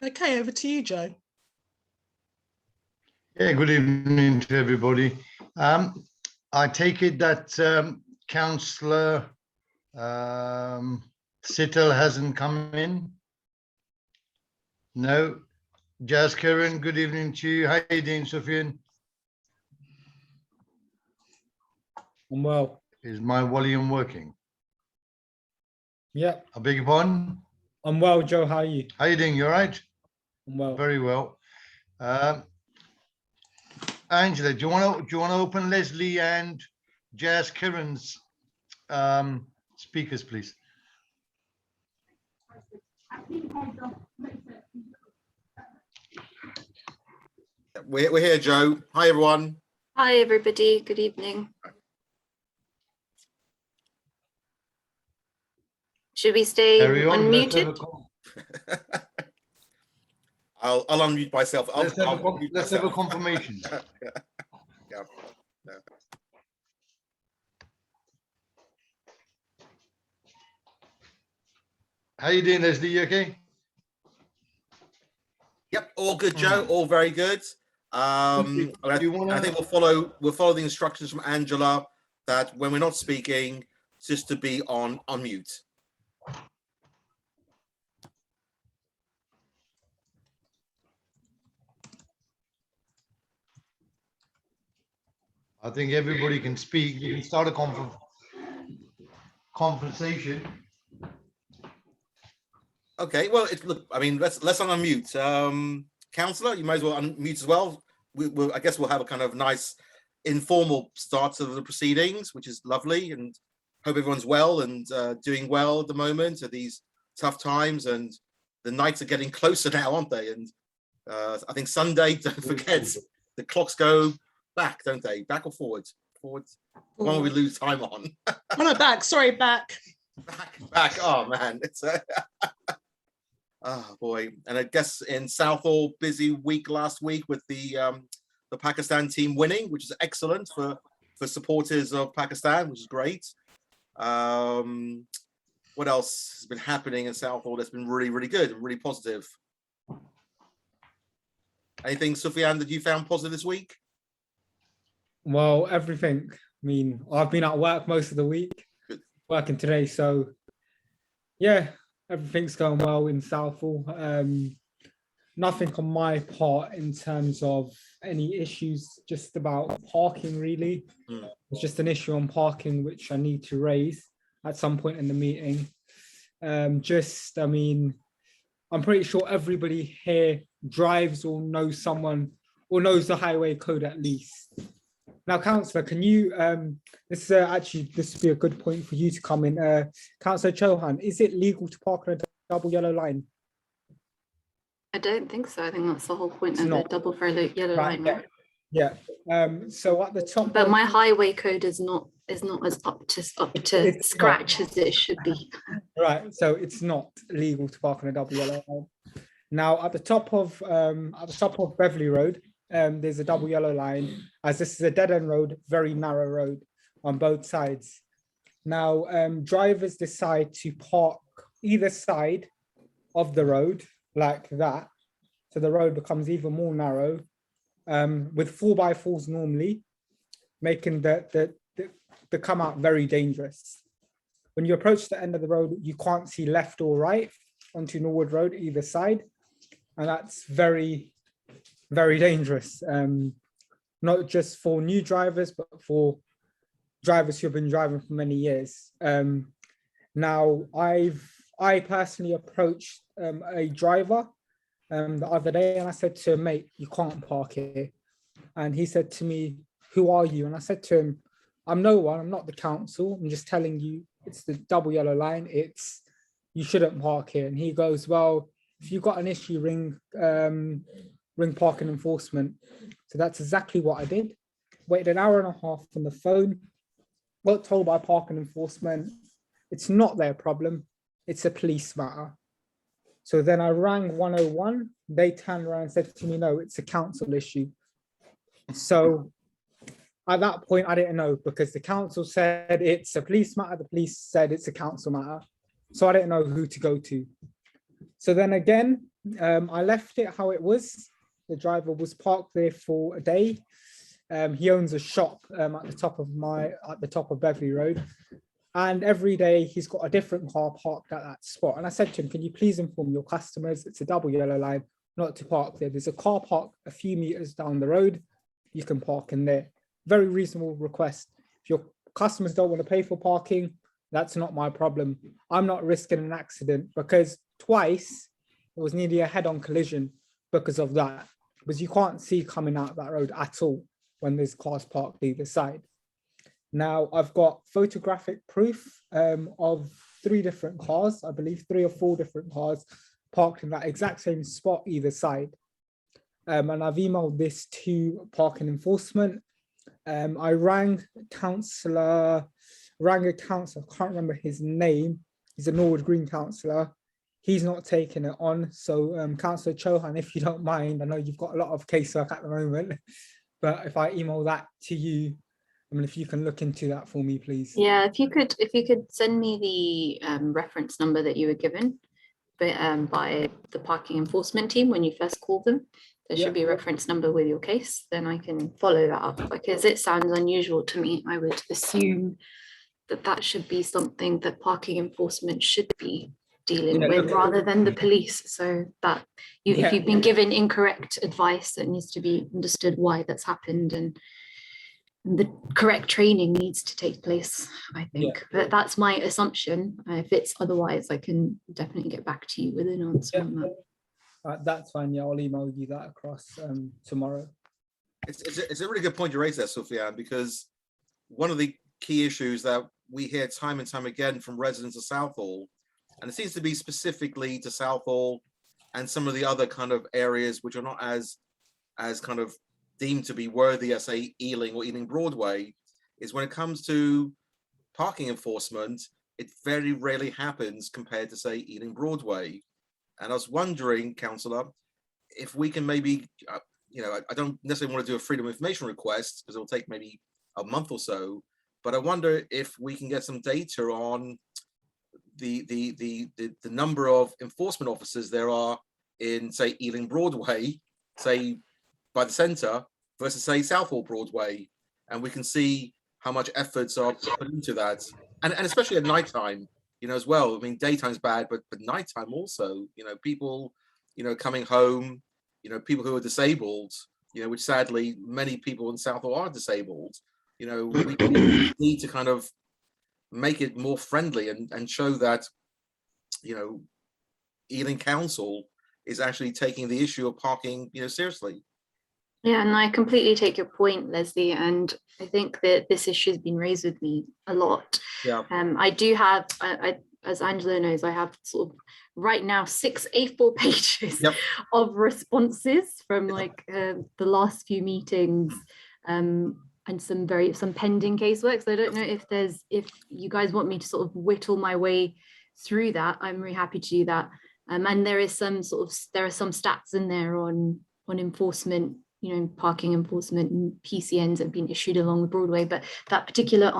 Okay, over to you, Joe. Yeah, good evening to everybody. I take it that Councillor Southall hasn't come in? No. Jaskiran, good evening to you. How are you doing, Sufyan? I'm well. Is my volume working? Yeah, I beg your pardon? I'm well, Joe. How are you? How are you doing? You all right? I'm well. Very well. Angela, do you want to open Leslie and Jaskiran's speakers, please? We're here, Joe. Hi, everyone. Hi, everybody. Good evening. Should we stay Carry on. unmuted? I'll unmute myself. Let's have a confirmation. Yeah. How you doing, Leslie? You okay? Yep, all good, Joe. All very good. I think we'll follow the instructions from Angela that when we're not speaking, just to be on mute. I think everybody can speak. You can start a conversation. Okay. Well, look. I mean, let's unmute. Councillor, you might as well unmute as well. I guess we'll have a kind of nice informal start to the proceedings, which is lovely, and hope everyone's well and doing well at the moment at these tough times. And the nights are getting closer now, aren't they? And I think Sunday, don't forget, the clocks go back, don't they? Back or forward? Forward. The one we lose time on. Oh no, back. Sorry, back. Back. Oh man, it's oh boy. And I guess in Southall, busy week last week with the Pakistan team winning, which is excellent for supporters of Pakistan, which is great. What else has been happening in Southall that's been really, really good and really positive? Anything, Sufyan, that you found positive this week? Well, everything. I mean, I've been at work most of the week, working today. So, yeah, everything's going well in Southall. Nothing on my part in terms of any issues, just about parking, really. It's just an issue on parking, which I need to raise at some point in the meeting. I mean, I'm pretty sure everybody here drives or knows someone or knows the highway code at least. Now, Councillor, can you, this would be a good point for you to come in. Councillor Chohan, is it legal to park on a double yellow line? I don't think so. I think that's the whole point of the double yellow line. Right? Yeah. So at the top. But my highway code is not as up to scratch as it should be. Right. So it's not legal to park on a double yellow line. Now at the top of Beverley Road, there's a double yellow line, as this is a dead-end road, very narrow road on both sides. Now, drivers decide to park either side of the road like that, so the road becomes even more narrow, with 4x4s normally, making the come out very dangerous. When you approach the end of the road, you can't see left or right onto Norwood Road either side, and that's very, very dangerous, not just for new drivers, but for drivers who have been driving for many years. Now, I personally approached a driver the other day, and I said to him, mate, you can't park here. And he said to me, who are you? And I said to him, I'm no one, I'm not the council, I'm just telling you, it's the double yellow line, you shouldn't park here. And he goes, well, if you've got an issue, ring parking enforcement. So that's exactly what I did. Waited an hour and a half on the phone, got told by parking enforcement, it's not their problem, it's a police matter. So then I rang 101, they turned around and said to me, no, it's a council issue. So at that point, I didn't know, because the council said it's a police matter, the police said it's a council matter. So I didn't know who to go to. So then again, I left it how it was. The driver was parked there for a day. He owns a shop at the top of Beverley Road. And every day he's got a different car parked at that spot. And I said to him, can you please inform your customers, it's a double yellow line, not to park there. There's a car park a few meters down the road. You can park in there. Very reasonable request. If your customers don't want to pay for parking, that's not my problem. I'm not risking an accident, because twice it was nearly a head-on collision because of that. Because you can't see coming out that road at all when there's cars parked either side. Now, I've got photographic proof of 3 different cars, I believe 3 or 4 different cars parked in that exact same spot either side. And I've emailed this to parking enforcement. I rang a councillor, I can't remember his name. He's a Norwood Green councillor. He's not taking it on. So Councillor Chohan, if you don't mind, I know you've got a lot of casework at the moment, but if I email that to you, I mean, if you can look into that for me, please. Yeah, if you could send me the reference number that you were given by the parking enforcement team when you first called them. There should be a reference number with your case, then I can follow that up, because it sounds unusual to me. I would assume that should be something that parking enforcement should be dealing with rather than the police. So that if you've been given incorrect advice, that needs to be understood why that's happened, and the correct training needs to take place, I think. But that's my assumption. If it's otherwise, I can definitely get back to you with an answer on that. That's fine. Yeah, I'll email you that across tomorrow. It's a really good point you raised there, Sophia, because one of the key issues that we hear time and time again from residents of Southall, and it seems to be specifically to Southall and some of the other kind of areas which are not as kind of deemed to be worthy as, say, Ealing or Ealing Broadway, is when it comes to parking enforcement, it very rarely happens compared to, say, Ealing Broadway. And I was wondering, Councillor, if we can maybe, I don't necessarily want to do a freedom of information request because it'll take maybe a month or so, but I wonder if we can get some data on the number of enforcement officers there are in, say, Ealing Broadway, say, by the centre, versus, say, Southall Broadway, and we can see how much efforts are put into that, and especially at night time, as well. I mean, daytime's bad, but nighttime also, people, coming home, people who are disabled, which sadly many people in Southall are disabled. We need to kind of make it more friendly and show that, Ealing Council is actually taking the issue of parking, seriously. Yeah, and I completely take your point, Leslie, and I think that this issue has been raised with me a lot. Yeah. I do have, as Angela knows, I have sort of right now 6 A4 pages of responses from the last few meetings, and some pending casework. So I don't know if you guys want me to sort of whittle my way through that. I'm really happy to do that. And there are some stats in there on enforcement, parking enforcement and PCNs that have been issued along the Broadway, but that particular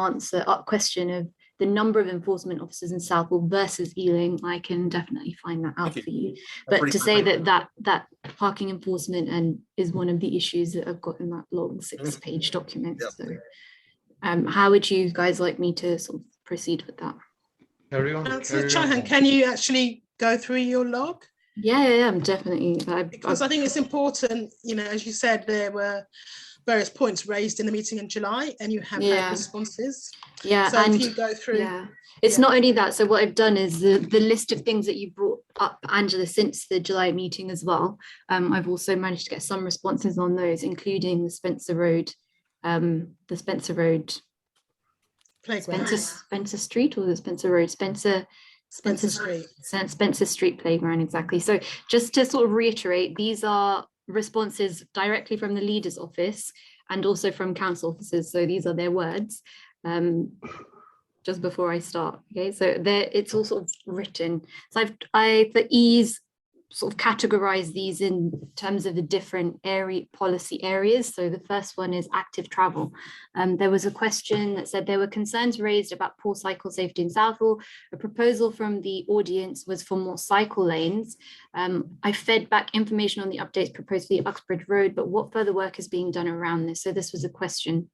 question of the number of enforcement officers in Southall versus Ealing, I can definitely find that out for you. But to say that parking enforcement is one of the issues that I've got in that long 6-page document. So how would you guys like me to sort of proceed with that? Carry on. Chohan, can you actually go through your log? Yeah, I'm definitely. Because I think it's important, as you said, there were various points raised in the meeting in July, and you have had responses. Yeah, so if you go through. It's not only that. So what I've done is the list of things that you brought up, Angela, since the July meeting as well. I've also managed to get some responses on those, including the Spencer Road, Playground. Spencer Street, or the Spencer Road, Spencer Street Playground, exactly. So just to sort of reiterate, these are responses directly from the leader's office and also from council officers. So these are their words. Just before I start, okay, so there it's all sort of written. So I for ease, sort of categorize these in terms of the different policy areas. So the first one is active travel. There was a question that said there were concerns raised about poor cycle safety in Southall. A proposal from the audience was for more cycle lanes. I fed back information on the updates proposed for the Uxbridge Road, but what further work is being done around this? So this was a question.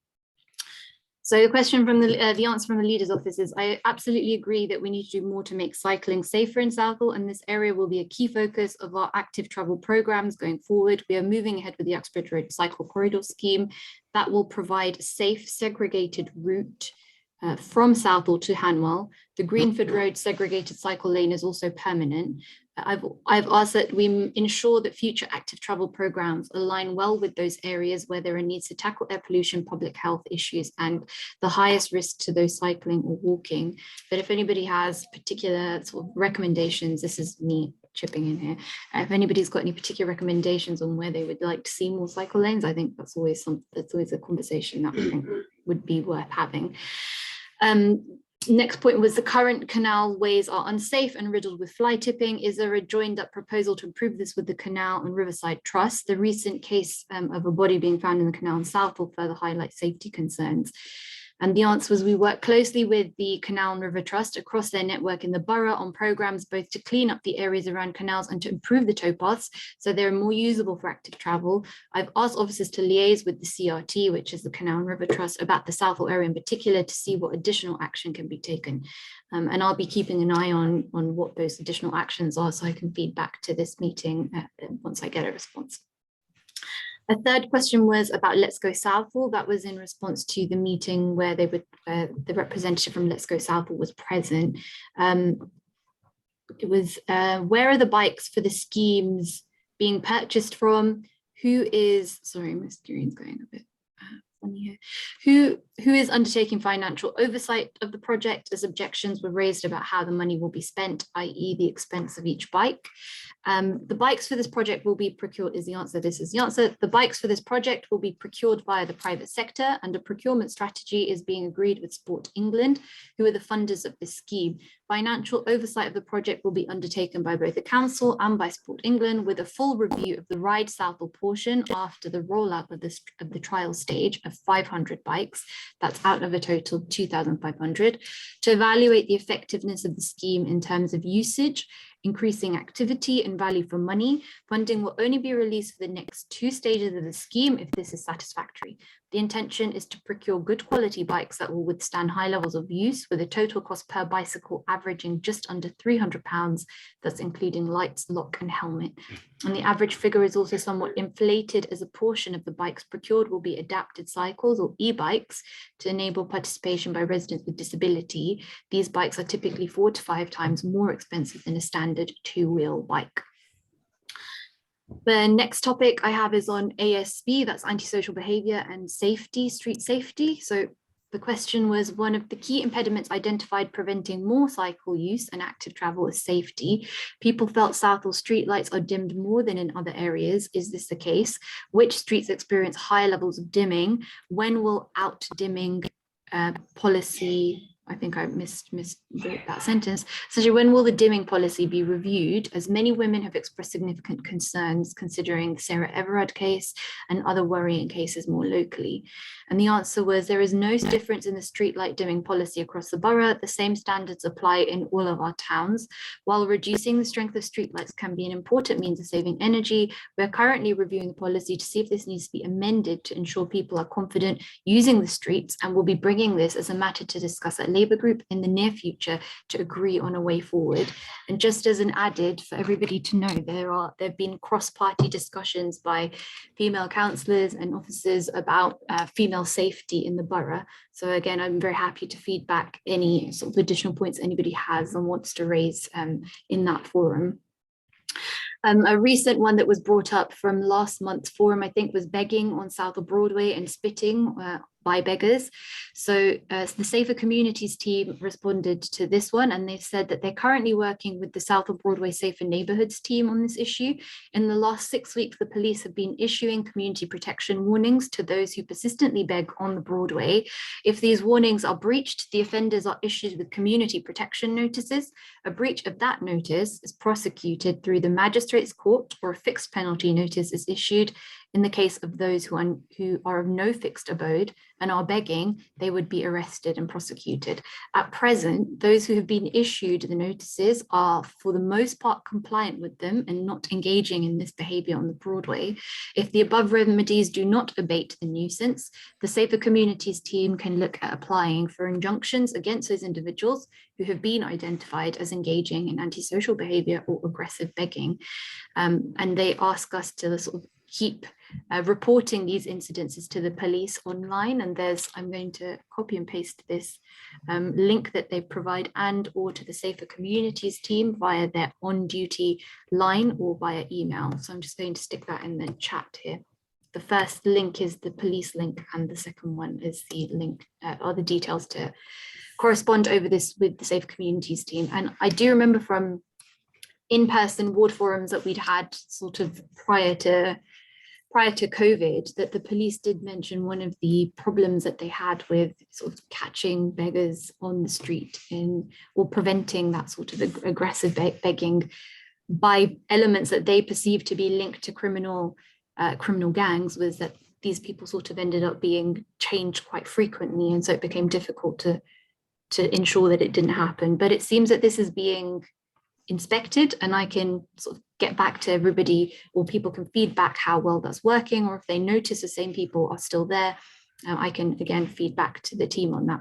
So the question from the answer from the leader's office is, I absolutely agree that we need to do more to make cycling safer in Southall, and this area will be a key focus of our active travel programs going forward. We are moving ahead with the Uxbridge Road Cycle Corridor Scheme that will provide a safe, segregated route from Southall to Hanwell. The Greenford Road segregated cycle lane is also permanent. I've asked that we ensure that future active travel programs align well with those areas where there are needs to tackle air pollution, public health issues, and the highest risk to those cycling or walking. But if anybody has particular sort of recommendations, this is me chipping in here. If anybody's got any particular recommendations on where they would like to see more cycle lanes, I think that's always a conversation that I think would be worth having. Next point was the current canal ways are unsafe and riddled with fly tipping. Is there a joined up proposal to improve this with the Canal and Riverside Trust? The recent case of a body being found in the canal in Southall further highlight safety concerns. And the answer was we work closely with the Canal and River Trust across their network in the borough on programs both to clean up the areas around canals and to improve the towpaths so they're more usable for active travel. I've asked officers to liaise with the CRT, which is the Canal and River Trust, about the Southall area in particular to see what additional action can be taken. And I'll be keeping an eye on what those additional actions are so I can feed back to this meeting once I get a response. A third question was about Let's Go Southall. That was in response to the meeting where they would, the representative from Let's Go Southall was present. It was, where are the bikes for the schemes being purchased from? Who is, sorry, my screen's going a bit funny here. Who is undertaking financial oversight of the project, as objections were raised about how the money will be spent, i.e. the expense of each bike. The bikes for this project will be procured is the answer. This is the answer. The bikes for this project will be procured via the private sector, and a procurement strategy is being agreed with Sport England, who are the funders of this scheme. Financial oversight of the project will be undertaken by both the council and by Sport England, with a full review of the Ride Southall portion after the rollout of the trial stage of 500 bikes. That's out of a total of 2,500, to evaluate the effectiveness of the scheme in terms of usage, increasing activity and value for money. Funding will only be released for the next 2 stages of the scheme if this is satisfactory. The intention is to procure good quality bikes that will withstand high levels of use, with a total cost per bicycle averaging just under £300, that's including lights, lock and helmet. And the average figure is also somewhat inflated, as a portion of the bikes procured will be adapted cycles or e-bikes to enable participation by residents with disability. These bikes are typically 4 to 5 times more expensive than a standard 2-wheel bike. The next topic I have is on ASB, that's antisocial behaviour and safety, street safety. So the question was, one of the key impediments identified preventing more cycle use and active travel is safety. People felt Southall streetlights are dimmed more than in other areas. Is this the case? Which streets experience higher levels of dimming? When will out dimming policy, I think I miswrote that sentence. So when will the dimming policy be reviewed, as many women have expressed significant concerns considering the Sarah Everard case and other worrying cases more locally? And the answer was, there is no difference in the streetlight dimming policy across the borough. The same standards apply in all of our towns. While reducing the strength of streetlights can be an important means of saving energy, we're currently reviewing the policy to see if this needs to be amended to ensure people are confident using the streets, and we'll be bringing this as a matter to discuss at Labour Group in the near future to agree on a way forward. And just as an added, for everybody to know, there have been cross-party discussions by female councillors and officers about female safety in the borough. So again, I'm very happy to feed back any sort of additional points anybody has and wants to raise in that forum. A recent one that was brought up from last month's forum, I think, was begging on Southall Broadway and spitting by beggars. So the Safer Communities team responded to this one, and they've said that they're currently working with the Southall Broadway Safer Neighbourhoods team on this issue. In the last 6 weeks, the police have been issuing community protection warnings to those who persistently beg on the Broadway. If these warnings are breached, the offenders are issued with community protection notices. A breach of that notice is prosecuted through the magistrate's court, or a fixed penalty notice is issued. In the case of those who are of no fixed abode and are begging, they would be arrested and prosecuted. At present, those who have been issued the notices are for the most part compliant with them and not engaging in this behaviour on the Broadway. If the above remedies do not abate the nuisance, the Safer Communities team can look at applying for injunctions against those individuals who have been identified as engaging in antisocial behaviour or aggressive begging. And they ask us to sort of keep reporting these incidences to the police online, and I'm going to copy and paste this link that they provide and or to the Safer Communities team via their on-duty line or via email. So I'm just going to stick that in the chat here. The first link is the police link, and the second one is the link or the details to correspond over this with the Safer Communities team. And I do remember from in-person ward forums that we'd had sort of prior to COVID, that the police did mention one of the problems that they had with sort of catching beggars on the street or preventing that sort of aggressive begging by elements that they perceived to be linked to criminal gangs, was that these people sort of ended up being changed quite frequently, and so it became difficult to ensure that it didn't happen. But it seems that this is being inspected, and I can sort of get back to everybody, or people can feed back how well that's working, or if they notice the same people are still there, I can again feed back to the team on that.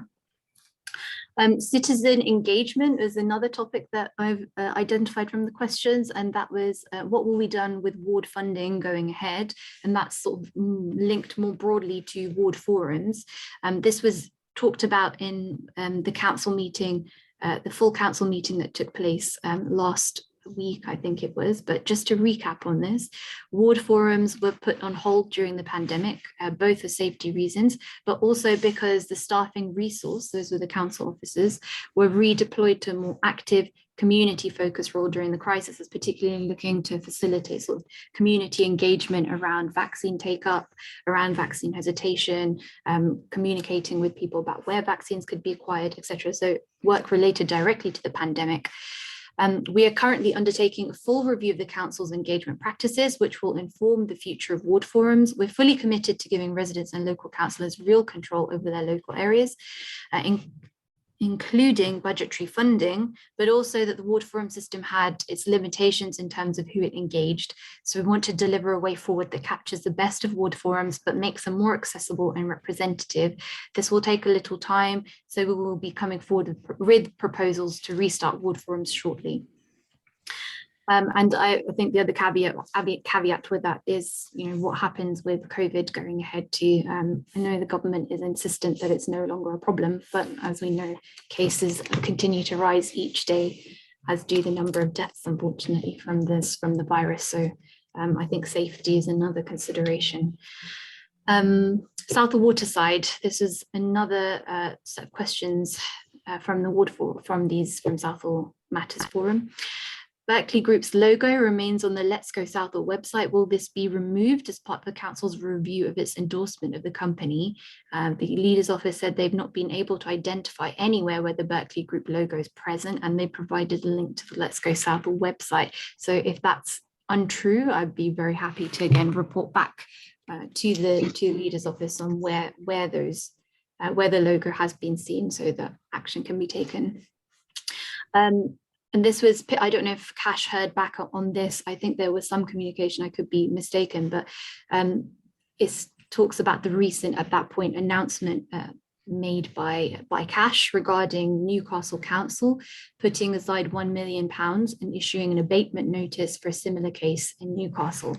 Citizen engagement is another topic that I've identified from the questions, and that was what will be done with ward funding going ahead, and that's sort of linked more broadly to ward forums. This was talked about in the council meeting, the full council meeting that took place last week, I think it was. But just to recap on this, ward forums were put on hold during the pandemic, both for safety reasons, but also because the staffing resource, those were the council officers, were redeployed to a more active community focused role during the crisis, is particularly looking to facilitate sort of community engagement around vaccine take-up, around vaccine hesitation, communicating with people about where vaccines could be acquired, etc. So work related directly to the pandemic. We are currently undertaking a full review of the council's engagement practices, which will inform the future of ward forums. We're fully committed to giving residents and local councillors real control over their local areas, including budgetary funding, but also that the ward forum system had its limitations in terms of who it engaged. So we want to deliver a way forward that captures the best of ward forums, but makes them more accessible and representative. This will take a little time, so we will be coming forward with proposals to restart ward forums shortly. And I think the other caveat with that is, what happens with COVID going ahead too. I know the government is insistent that it's no longer a problem, but as we know, cases continue to rise each day, as do the number of deaths, unfortunately, from the virus. So I think safety is another consideration. Southall Waterside, this is another set of questions from Southall Matters Forum. Berkeley Group's logo remains on the Let's Go Southall website. Will this be removed as part of the council's review of its endorsement of the company? The leader's office said they've not been able to identify anywhere where the Berkeley Group logo is present, and they provided a link to the Let's Go Southall website. So if that's untrue, I'd be very happy to again report back to the leader's office on where the logo has been seen, so that action can be taken. And this was, I don't know if Cash heard back on this. I think there was some communication, I could be mistaken, but it talks about the recent, at that point, announcement made by Cash regarding Newcastle Council putting aside £1 million and issuing an abatement notice for a similar case in Newcastle.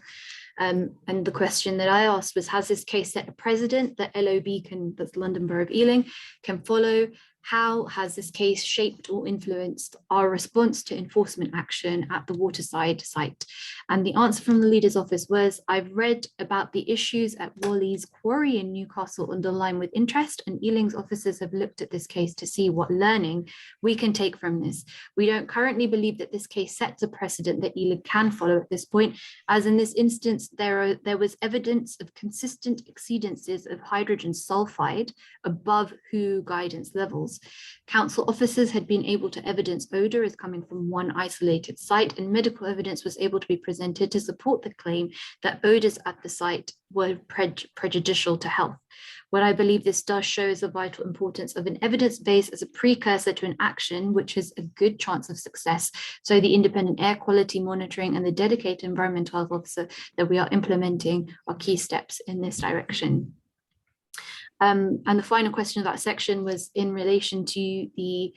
And the question that I asked was, has this case set a precedent that LOB that's London Borough of Ealing, can follow? How has this case shaped or influenced our response to enforcement action at the Waterside site? And the answer from the leader's office was, I've read about the issues at Wally's Quarry in Newcastle on the line with interest, and Ealing's officers have looked at this case to see what learning we can take from this. We don't currently believe that this case sets a precedent that Ealing can follow at this point, as in this instance, there was evidence of consistent exceedances of hydrogen sulfide above WHO guidance levels. Council officers had been able to evidence odour as coming from one isolated site, and medical evidence was able to be presented to support the claim that odours at the site were prejudicial to health. What I believe this does show is the vital importance of an evidence base as a precursor to an action which has a good chance of success. So the independent air quality monitoring and the dedicated environmental health officer that we are implementing are key steps in this direction. And the final question of that section was in relation to the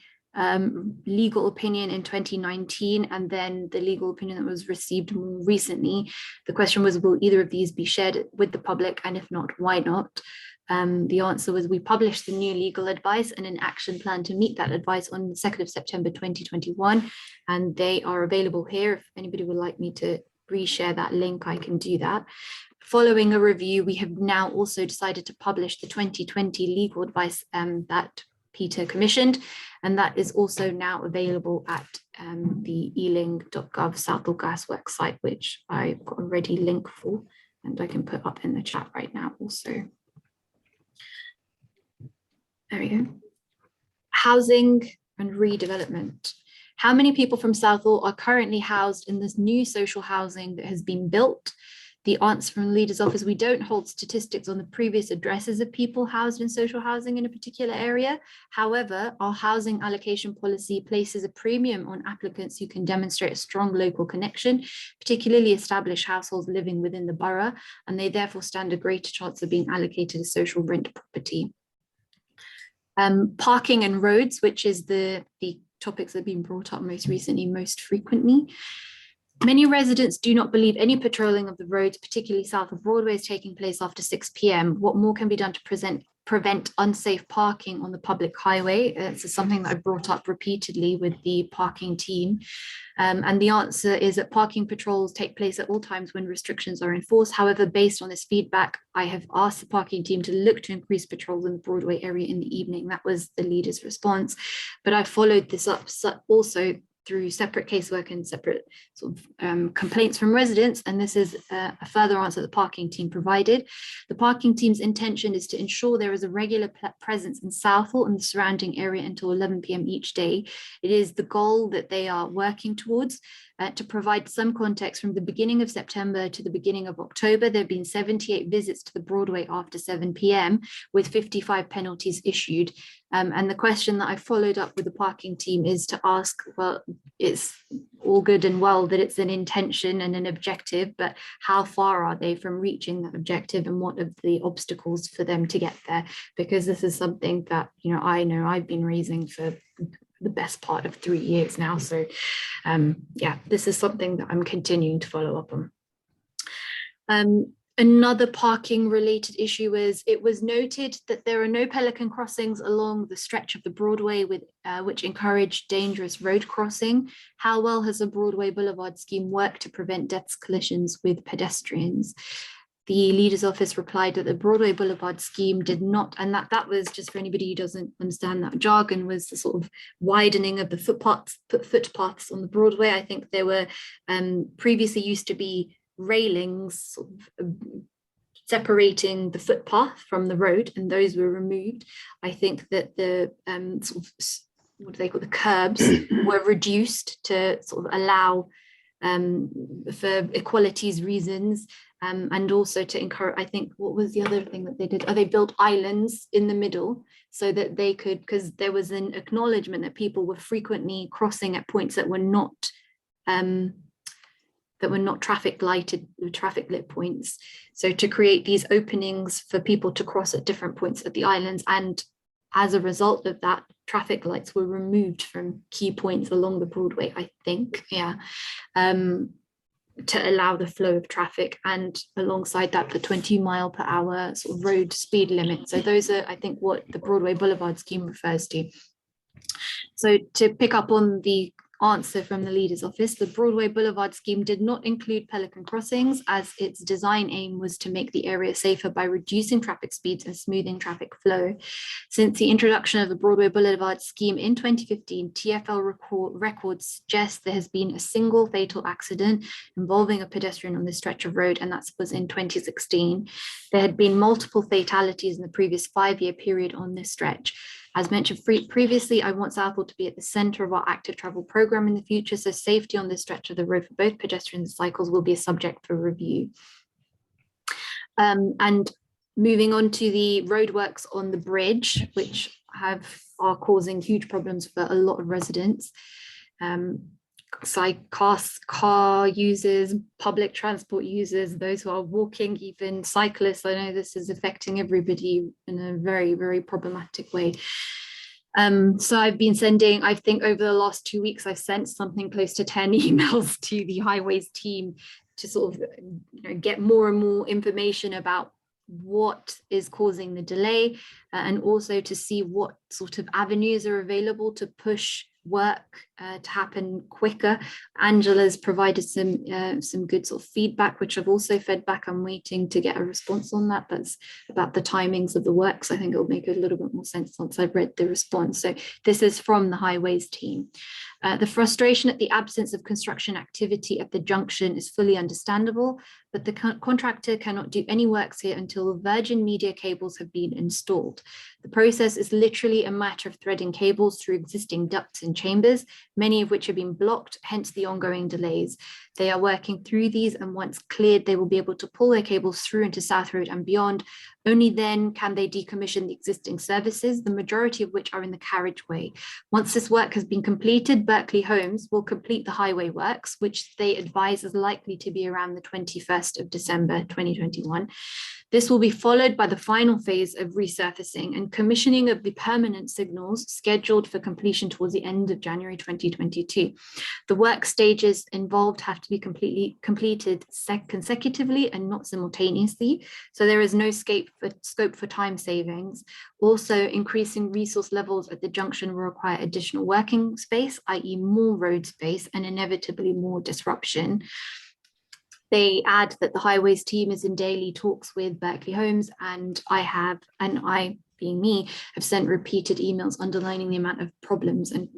legal opinion in 2019 and then the legal opinion that was received more recently. The question was, will either of these be shared with the public, and if not, why not? The answer was, we published the new legal advice and an action plan to meet that advice on the 2nd of September 2021, and they are available here. If anybody would like me to reshare that link, I can do that. Following a review, we have now also decided to publish the 2020 legal advice that Peter commissioned, and that is also now available at the ealing.gov Southall Gasworks site, which I've got a ready link for, and I can put up in the chat right now also. There we go. Housing and redevelopment. How many people from Southall are currently housed in this new social housing that has been built? The answer from the leader's office, we don't hold statistics on the previous addresses of people housed in social housing in a particular area. However, our housing allocation policy places a premium on applicants who can demonstrate a strong local connection, particularly established households living within the borough, and they therefore stand a greater chance of being allocated a social rent property. Parking and roads, which is the topics that have been brought up most recently, most frequently. Many residents do not believe any patrolling of the roads, particularly Southall Broadway, is taking place after 6 p.m. What more can be done to prevent unsafe parking on the public highway? This is something that I brought up repeatedly with the parking team. And the answer is that parking patrols take place at all times when restrictions are enforced. However, based on this feedback, I have asked the parking team to look to increase patrols in the Broadway area in the evening. That was the leader's response. But I followed this up also through separate casework and separate sort of complaints from residents. And this is a further answer the parking team provided. The parking team's intention is to ensure there is a regular presence in Southall and the surrounding area until 11 p.m. each day. It is the goal that they are working towards. To provide some context, from the beginning of September to the beginning of October, there have been 78 visits to the Broadway after 7 p.m. with 55 penalties issued. And the question that I followed up with the parking team is to ask, well, it's all good and well that it's an intention and an objective, but how far are they from reaching that objective, and what are the obstacles for them to get there? Because this is something that, you know I've been raising for the best part of 3 years now. So yeah, this is something that I'm continuing to follow up on. Another parking related issue is, it was noted that there are no pelican crossings along the stretch of the Broadway which encourage dangerous road crossing. How well has the Broadway Boulevard scheme worked to prevent deaths collisions with pedestrians? The leader's office replied that the Broadway Boulevard scheme did not, and that was, just for anybody who doesn't understand that jargon, was the sort of widening of the footpaths on the Broadway. I think there were previously used to be railings sort of separating the footpath from the road, and those were removed. I think that the sort of, what do they call, the curbs were reduced to sort of allow for equalities reasons. And also to encourage, I think, what was the other thing that they did? They built islands in the middle so that they could, because there was an acknowledgement that people were frequently crossing at points that were not traffic lit points. So to create these openings for people to cross at different points at the islands, and as a result of that, traffic lights were removed from key points along the Broadway, I think, yeah. To allow the flow of traffic, and alongside that, the 20-mile-per-hour sort of road speed limit. So those are, I think, what the Broadway Boulevard scheme refers to. So to pick up on the answer from the leader's office, the Broadway Boulevard scheme did not include Pelican crossings, as its design aim was to make the area safer by reducing traffic speeds and smoothing traffic flow. Since the introduction of the Broadway Boulevard scheme in 2015, TfL records suggest there has been a single fatal accident involving a pedestrian on this stretch of road, and that was in 2016. There had been multiple fatalities in the previous 5-year period on this stretch. As mentioned previously, I want Southall to be at the centre of our active travel programme in the future, so safety on this stretch of the road for both pedestrians and cycles will be a subject for review. And moving on to the roadworks on the bridge, which are causing huge problems for a lot of residents. Car users, public transport users, those who are walking, even cyclists. I know this is affecting everybody in a very, very problematic way. So I've been sending, I think over the last 2 weeks, I've sent something close to 10 emails to the highways team to sort of get more and more information about what is causing the delay, and also to see what sort of avenues are available to push work to happen quicker. Angela's provided some good sort of feedback, which I've also fed back. I'm waiting to get a response on that. That's about the timings of the works. I think it'll make a little bit more sense once I've read the response. So this is from the highways team. The frustration at the absence of construction activity at the junction is fully understandable, but the contractor cannot do any works here until Virgin Media cables have been installed. The process is literally a matter of threading cables through existing ducts and chambers, many of which have been blocked, hence the ongoing delays. They are working through these, and once cleared, they will be able to pull their cables through into South Road and beyond. Only then can they decommission the existing services, the majority of which are in the carriageway. Once this work has been completed, Berkeley Homes will complete the highway works, which they advise is likely to be around the 21st of December 2021. This will be followed by the final phase of resurfacing and commissioning of the permanent signals scheduled for completion towards the end of January 2022. The work stages involved have to be completed consecutively and not simultaneously, so there is no scope for time savings. Also, increasing resource levels at the junction will require additional working space, i.e. more road space, and inevitably more disruption. They add that the highways team is in daily talks with Berkeley Homes, and I, being me, have sent repeated emails underlining the amount of problems and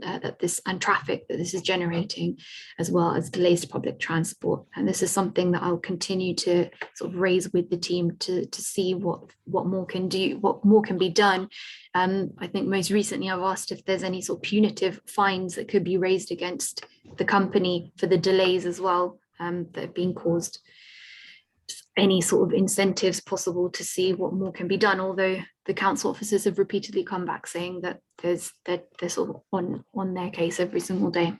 traffic that this is generating, as well as delays to public transport. And this is something that I'll continue to sort of raise with the team to see what more can be done. I think most recently I've asked if there's any sort of punitive fines that could be raised against the company for the delays as well. That have been caused, any sort of incentives possible to see what more can be done, although the council officers have repeatedly come back saying that they're sort of on their case every single day.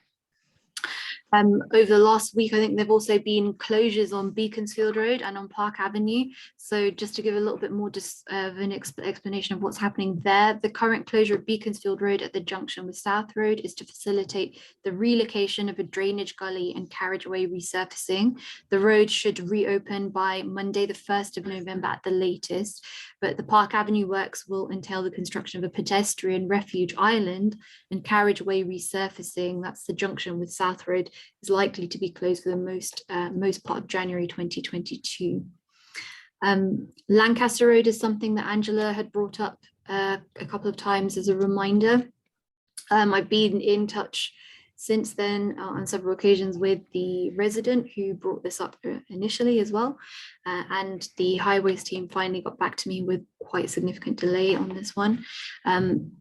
Over the last week, I think there've also been closures on Beaconsfield Road and on Park Avenue. So just to give a little bit more of an explanation of what's happening there, the current closure of Beaconsfield Road at the junction with South Road is to facilitate the relocation of a drainage gully and carriageway resurfacing. The road should reopen by Monday, the 1st of November at the latest, but the Park Avenue works will entail the construction of a pedestrian refuge island and carriageway resurfacing. That's the junction with South Road, is likely to be closed for the most part of January 2022. Lancaster Road is something that Angela had brought up a couple of times as a reminder. I've been in touch since then on several occasions with the resident who brought this up initially as well, and the highways team finally got back to me with quite a significant delay on this one.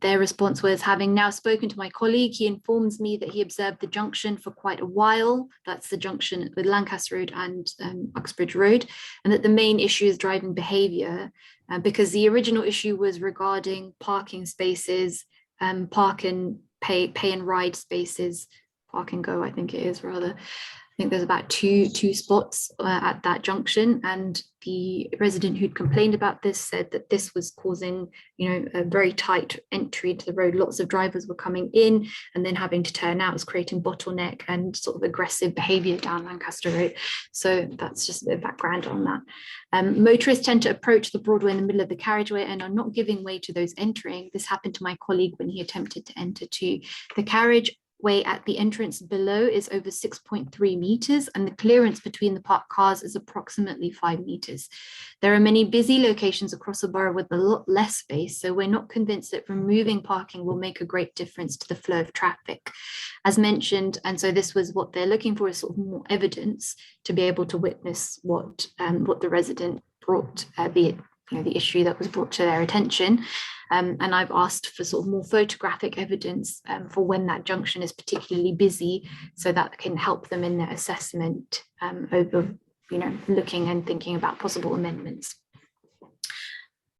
Their response was, having now spoken to my colleague, he informs me that he observed the junction for quite a while. That's the junction with Lancaster Road and Uxbridge Road, and that the main issue is driving behaviour, because the original issue was regarding parking spaces, park and pay and ride spaces Park and Go, I think it is rather. I think there's about two spots at that junction, and the resident who'd complained about this said that this was causing, a very tight entry to the road. Lots of drivers were coming in and then having to turn out. It was creating bottleneck and sort of aggressive behaviour down Lancaster Road. So that's just a bit of background on that. Motorists tend to approach the Broadway in the middle of the carriageway and are not giving way to those entering. This happened to my colleague when he attempted to enter to the carriageway at the entrance below is over 6.3 meters, and the clearance between the parked cars is approximately 5 meters. There are many busy locations across the borough with a lot less space, so we're not convinced that removing parking will make a great difference to the flow of traffic, as mentioned. And so this was what they're looking for, is sort of more evidence to be able to witness what the resident brought, be it the issue that was brought to their attention. And I've asked for sort of more photographic evidence for when that junction is particularly busy, so that can help them in their assessment over, looking and thinking about possible amendments.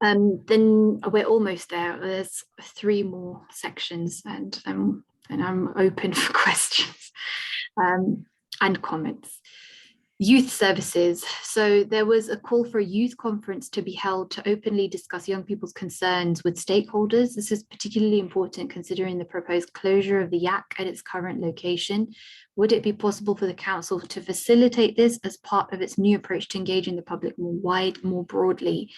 Then we're almost there. There's 3 more sections, and I'm open for questions and comments. Youth services. So there was a call for a youth conference to be held to openly discuss young people's concerns with stakeholders. This is particularly important considering the proposed closure of the YAC at its current location. Would it be possible for the council to facilitate this as part of its new approach to engaging the public more broadly?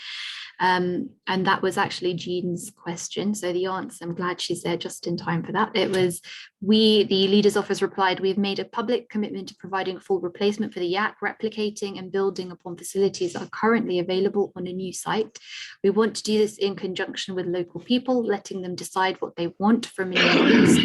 And that was actually Jean's question. So the answer, I'm glad she's there just in time for that. It was, the leader's office replied, we've made a public commitment to providing a full replacement for the YAC, replicating and building upon facilities that are currently available on a new site. We want to do this in conjunction with local people, letting them decide what they want from a new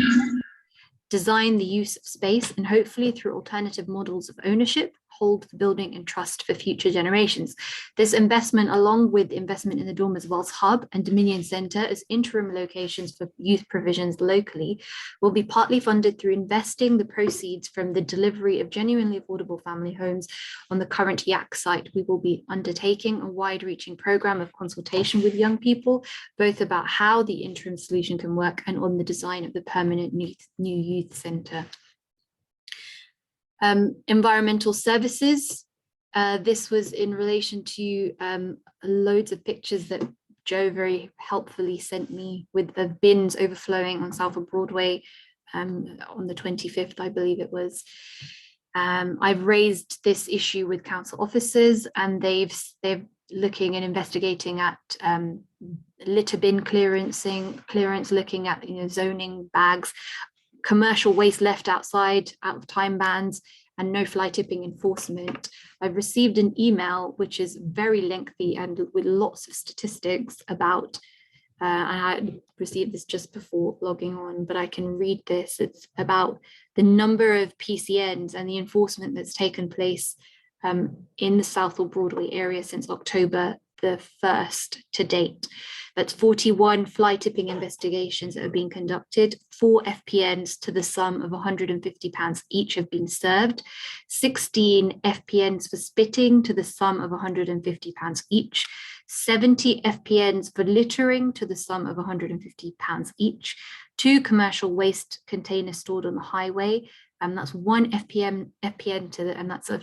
design the use of space, and hopefully through alternative models of ownership, hold the building in trust for future generations. This investment, along with investment in the Dormers Wells Hub and Dominion Centre as interim locations for youth provisions locally, will be partly funded through investing the proceeds from the delivery of genuinely affordable family homes on the current YAC site. We will be undertaking a wide-reaching programme of consultation with young people, both about how the interim solution can work and on the design of the permanent new youth centre. Environmental services. This was in relation to loads of pictures that Joe very helpfully sent me with the bins overflowing on Southall Broadway on the 25th, I believe it was. I've raised this issue with council officers, and they're looking and investigating at litter bin clearance, looking at zoning bags, commercial waste left outside, out of time bans, and no fly tipping enforcement. I've received an email which is very lengthy and with lots of statistics about, and I received this just before logging on, but I can read this. It's about the number of PCNs and the enforcement that's taken place in the Southall Broadway area since October the 1st to date. That's 41 fly tipping investigations that have been conducted, 4 FPNs to the sum of £150 each have been served, 16 FPNs for spitting to the sum of £150 each, 70 FPNs for littering to the sum of £150 each, 2 commercial waste containers stored on the highway, and that's 1 FPN to the, and that's a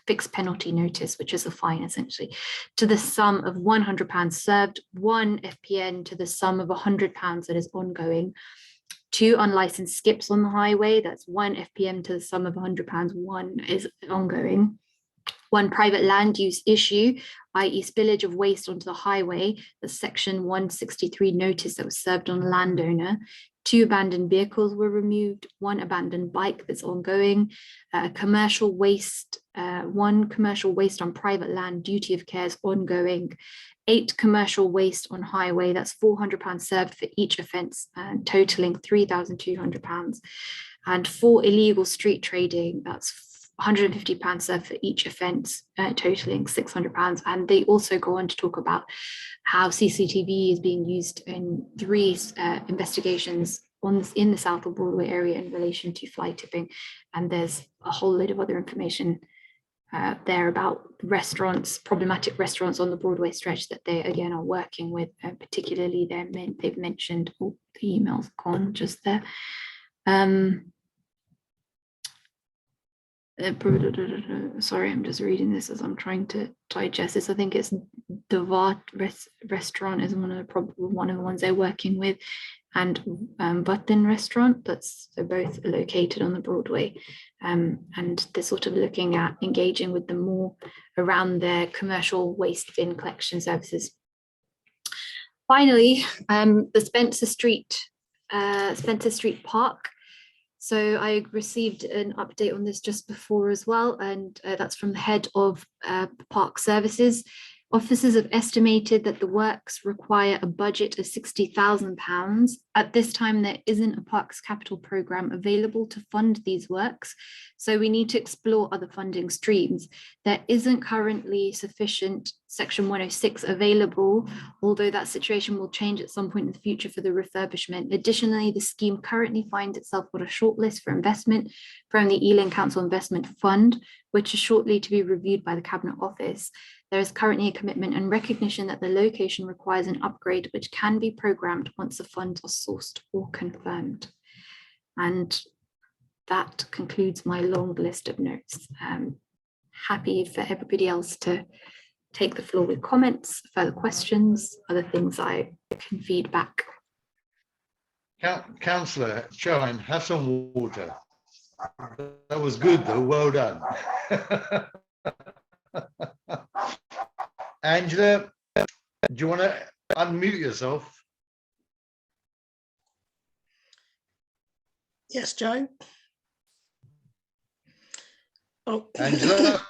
fixed penalty notice, which is a fine essentially, to the sum of £100 served, 1 FPN to the sum of £100 that is ongoing, 2 unlicensed skips on the highway, that's 1 FPM to the sum of £100, 1 is ongoing, 1 private land use issue, i.e. spillage of waste onto the highway, the section 163 notice that was served on a landowner, 2 abandoned vehicles were removed, 1 abandoned bike that's ongoing, commercial waste, 1 commercial waste on private land, duty of care is ongoing, 8 commercial waste on highway, that's £400 served for each offence, totaling £3,200, and 4 illegal street trading, that's £150 served for each offence, totaling £600. And they also go on to talk about how CCTV is being used in 3 investigations in the Southall Broadway area in relation to fly tipping. And there's a whole load of other information there about restaurants, problematic restaurants on the Broadway stretch that they again are working with, particularly they've mentioned, oh, the email's gone just there. sorry, I'm just reading this as I'm trying to digest this. I think it's the restaurant is one of the ones they're working with, and Button restaurant. They're both located on the Broadway, and they're sort of looking at engaging with them more around their commercial waste bin collection services. Finally, the Spencer Street Park. So I received an update on this just before as well, and that's from the head of Park Services. Officers have estimated that the works require a budget of £60,000. At this time, there isn't a Parks Capital programme available to fund these works, so we need to explore other funding streams. There isn't currently sufficient Section 106 available, although that situation will change at some point in the future for the refurbishment. Additionally, the scheme currently finds itself on a shortlist for investment from the Ealing Council Investment Fund, which is shortly to be reviewed by the Cabinet Office. There is currently a commitment and recognition that the location requires an upgrade, which can be programmed once the funds are sourced or confirmed. And that concludes my long list of notes. Happy for everybody else to take the floor with comments, further questions, other things I can feed back. Councillor Chohan, have some water. That was good though, well done. Angela, do you want to unmute yourself? Yes, Joe. Oh, Angela?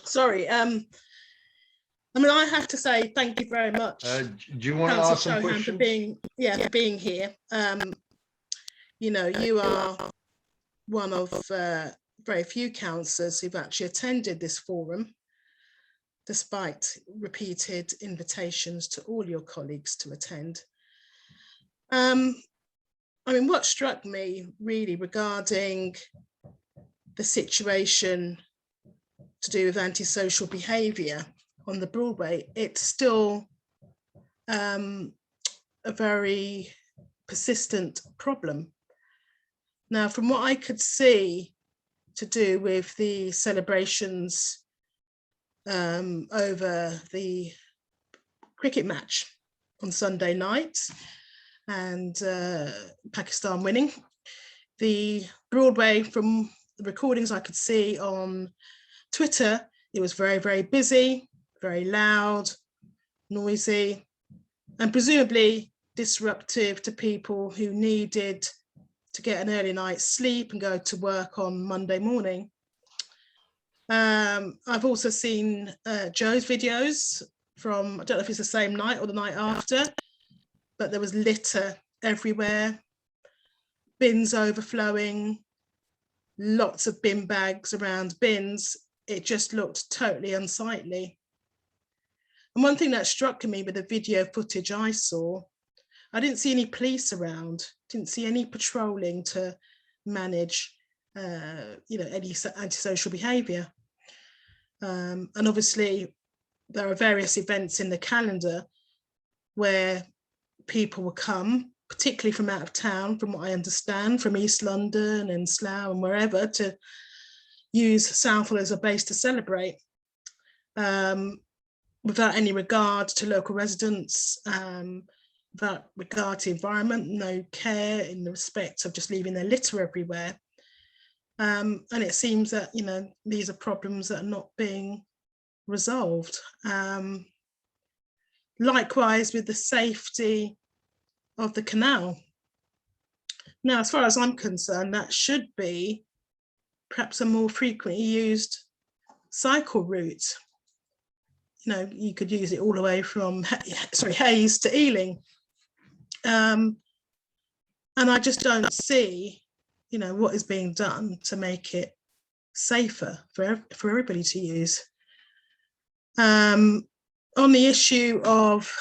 Sorry. I mean, I have to say thank you very much. Do you want to ask some questions? For being here. You know, you are one of very few councillors who've actually attended this forum, despite repeated invitations to all your colleagues to attend. I mean, what struck me really regarding the situation to do with antisocial behaviour on the Broadway, it's still a very persistent problem. Now, from what I could see to do with the celebrations over the cricket match on Sunday night and Pakistan winning, the Broadway, from the recordings I could see on Twitter, it was very, very busy, very loud, noisy, and presumably disruptive to people who needed to get an early night's sleep and go to work on Monday morning. I've also seen Joe's videos from, I don't know if it's the same night or the night after, but there was litter everywhere, bins overflowing, lots of bin bags around bins. It just looked totally unsightly. And one thing that struck me with the video footage I saw, I didn't see any police around, didn't see any patrolling to manage you know, any antisocial behaviour. And obviously there are various events in the calendar where people will come, particularly from out of town, from what I understand, from East London and Slough and wherever, to use Southall as a base to celebrate, without any regard to local residents, without regard to the environment, no care in the respect of just leaving their litter everywhere. And it seems that, you know, these are problems that are not being resolved. Likewise with the safety of the canal. Now, as far as I'm concerned, that should be perhaps a more frequently used cycle route. You know, you could use it all the way from Hayes to Ealing. And I just don't see, you know, what is being done to make it safer for everybody to use. On the issue of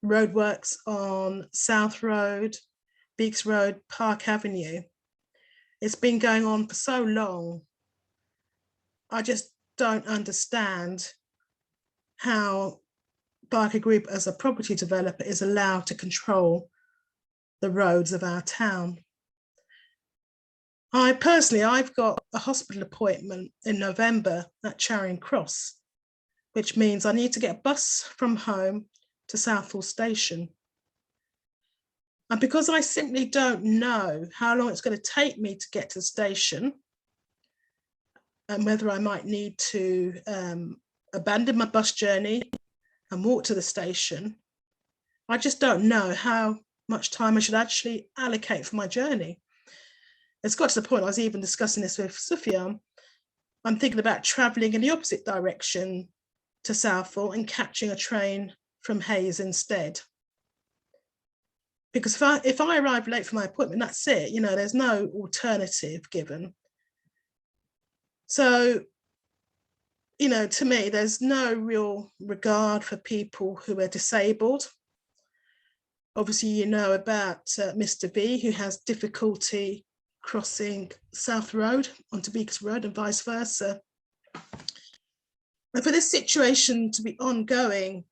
roadworks on South Road, Beaks Road, Park Avenue, it's been going on for so long. I just don't understand how Barker Group as a property developer is allowed to control the roads of our town. I've got a hospital appointment in November at Charing Cross, which means I need to get a bus from home to Southall Station. And because I simply don't know how long it's going to take me to get to the station, and whether I might need to abandon my bus journey and walk to the station, I just don't know how much time I should actually allocate for my journey. It's got to the point I was even discussing this with Sufyan. I'm thinking about travelling in the opposite direction to Southall and catching a train from Hayes instead. Because if I arrive late for my appointment, that's it. You know, there's no alternative given. So, you know, to me, there's no real regard for people who are disabled. Obviously, you know about Mr. V, who has difficulty crossing South Road onto Beaconsfield Road and vice versa. And for this situation to be ongoing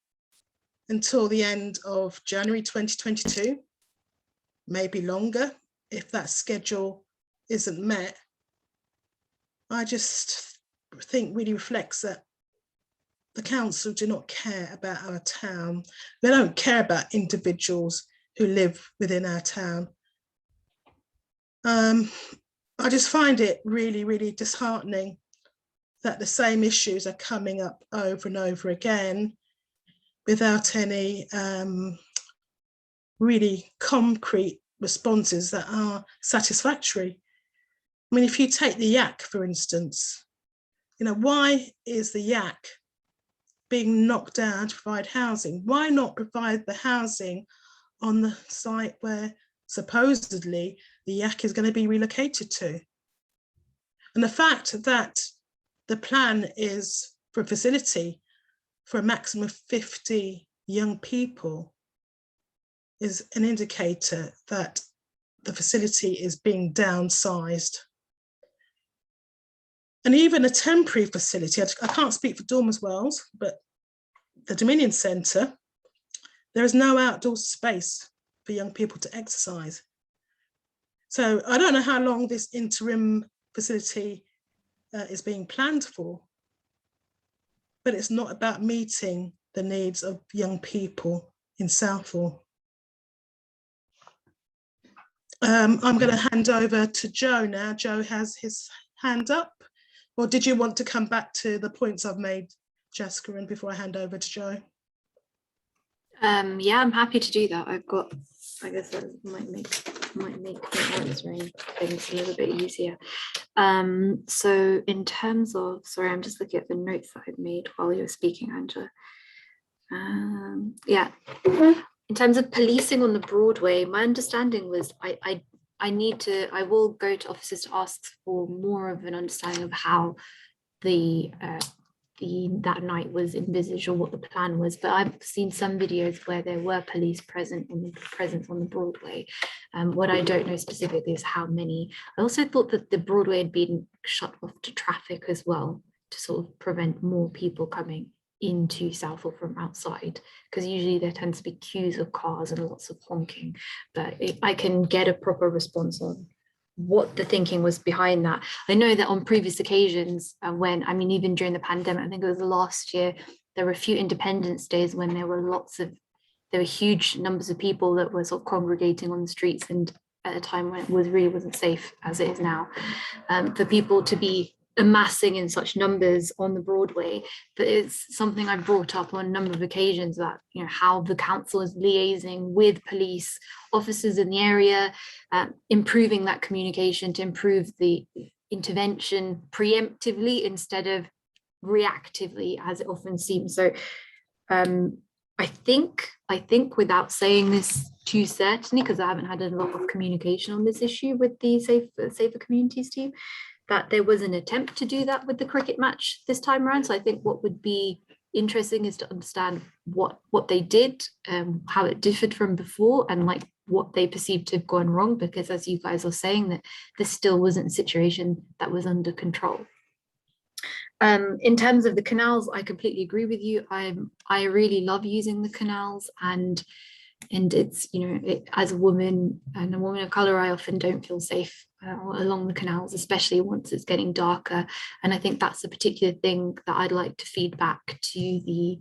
until the end of January 2022, maybe longer, if that schedule isn't met, I just think really reflects that the council do not care about our town. They don't care about individuals who live within our town. I just find it really, really disheartening that the same issues are coming up over and over again without any really concrete responses that are satisfactory. I mean, if you take the Yak, for instance, you know, why is the Yak being knocked down to provide housing? Why not provide the housing on the site where supposedly the Yak is going to be relocated to? And the fact that the plan is for a facility for a maximum of 50 young people is an indicator that the facility is being downsized. And even a temporary facility, I can't speak for Dormers Wells, but the Dominion Centre, there is no outdoor space for young people to exercise. So I don't know how long this interim facility is being planned for, but it's not about meeting the needs of young people in Southall. I'm going to hand over to Joe now. Joe has his hand up. Or did you want to come back to the points I've made, Jaskiran, before I hand over to Joe? Yeah, I'm happy to do that. I guess that might make the answering things a little bit easier. So in terms of, sorry, I'm just looking at the notes that I've made while you were speaking, Angela. Yeah, in terms of policing on the Broadway, my understanding was I will go to officers to ask for more of an understanding of how that night was envisaged or what the plan was, but I've seen some videos where there were police presence on the Broadway. What I don't know specifically is how many. I also thought that the Broadway had been shut off to traffic as well to sort of prevent more people coming into Southall from outside, because usually there tends to be queues of cars and lots of honking. But if I can get a proper response on what the thinking was behind that. I know that on previous occasions when, I mean, even during the pandemic, I think it was last year, there were a few Independence Days when there were huge numbers of people that were sort of congregating on the streets, and at a time when it really wasn't safe as it is now, for people to be amassing in such numbers on the Broadway. But it's something I brought up on a number of occasions, that, you know, how the council is liaising with police officers in the area, improving that communication to improve the intervention preemptively instead of reactively, as it often seems. So I think without saying this too certainly, because I haven't had a lot of communication on this issue with the Safer Communities team, that there was an attempt to do that with the cricket match this time around. So I think what would be interesting is to understand what they did, how it differed from before, and like what they perceived to have gone wrong, because as you guys are saying, that this still wasn't a situation that was under control. In terms of the canals, I completely agree with you. I really love using the canals, and it's, you know, as a woman and a woman of color, I often don't feel safe along the canals, especially once it's getting darker. And I think that's a particular thing that I'd like to feed back to the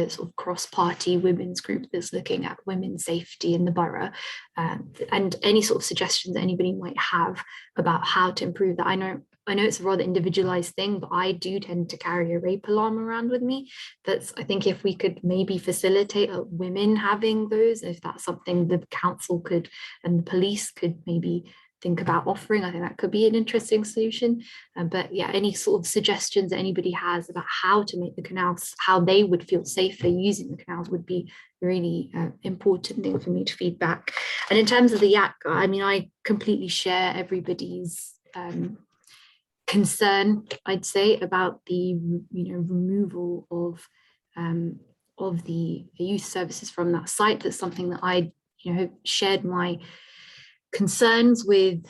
sort of cross-party women's group that's looking at women's safety in the borough, and any sort of suggestions that anybody might have about how to improve that. I know it's a rather individualized thing, but I do tend to carry a rape alarm around with me. I think if we could maybe facilitate women having those, if that's something the council could and the police could maybe think about offering, I think that could be an interesting solution. But yeah, any sort of suggestions that anybody has about how to make the canals, how they would feel safer using the canals, would be really important thing for me to feed back. And in terms of the yak, I mean, I completely share everybody's concern, I'd say, about the removal of the youth services from that site. That's something that I have shared my concerns with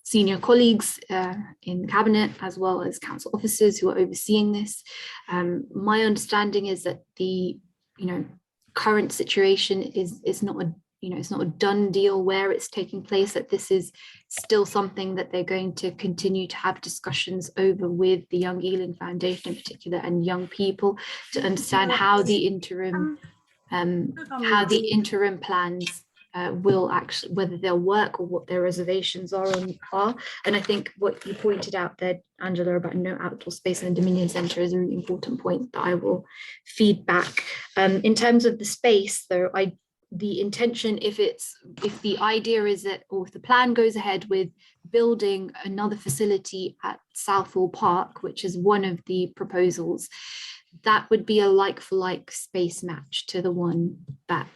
senior colleagues in the cabinet, as well as council officers who are overseeing this. My understanding is that the current situation is not a it's not a done deal where it's taking place, that this is still something that they're going to continue to have discussions over with the Young Ealing Foundation in particular and young people to understand how the interim plans will actually, whether they'll work or what their reservations are. And I think what you pointed out there, Angela, about no outdoor space in the Dominion Centre is a really important point that I will feed back. In terms of the space, though, the intention, if the idea is that, or if the plan goes ahead with building another facility at Southall Park, which is one of the proposals, that would be a like-for-like space match to the one that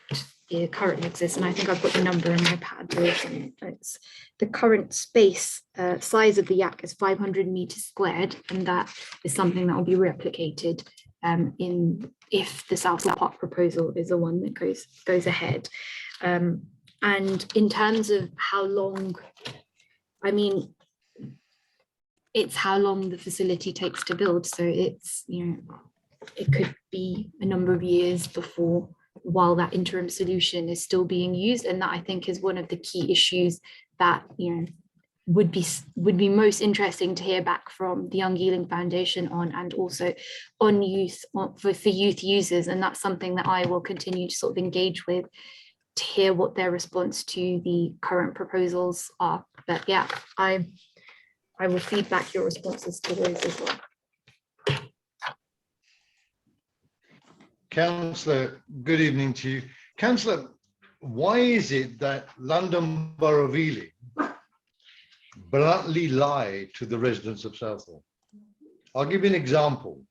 currently exists. And I think I've got the number in my pad. It's the current space size of the yak is 500 meters squared, and that is something that will be replicated if the Southall Park proposal is the one that goes ahead. And in terms of how long, I mean, it's how long the facility takes to build. So it's, it could be a number of years while that interim solution is still being used. And that, I think, is one of the key issues that, would be most interesting to hear back from the Young Ealing Foundation on, and also on youth, for youth users. And that's something that I will continue to sort of engage with, to hear what their response to the current proposals are. But yeah, I will feed back your responses to those as well. Councillor, good evening to you. Councillor, why is it that London Borough of Ealing bluntly lie to the residents of Southall? I'll give you an example.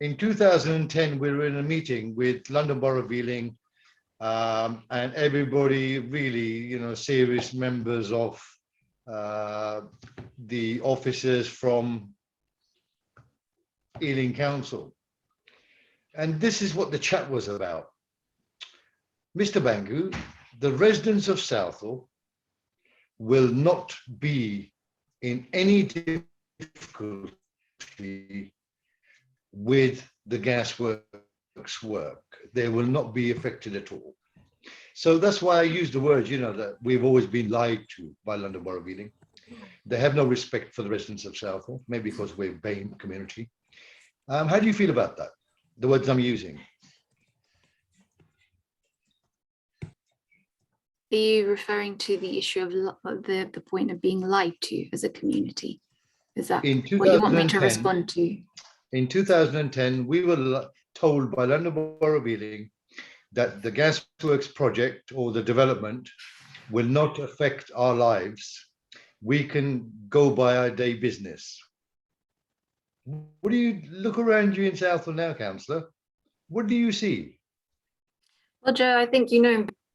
In 2010, we were in a meeting with London Borough of Ealing, and everybody really, serious members of the officers from Ealing Council. And this is what the chat was about. Mr. Bangu, the residents of Southall will not be in any difficulty with the gasworks work. They will not be affected at all. So that's why I use the words, that we've always been lied to by London Borough of Ealing. They have no respect for the residents of Southall, maybe because we're a BAME community. How do you feel about that? The words I'm using. Are you referring to the issue of the point of being lied to as a community? Is that what you want me to respond to? In 2010, we were told by London Borough of Ealing that the gasworks project or the development will not affect our lives. We can go by our day business. What do you look around you in Southall now, Councillor? What do you see? Well, Joe, I think,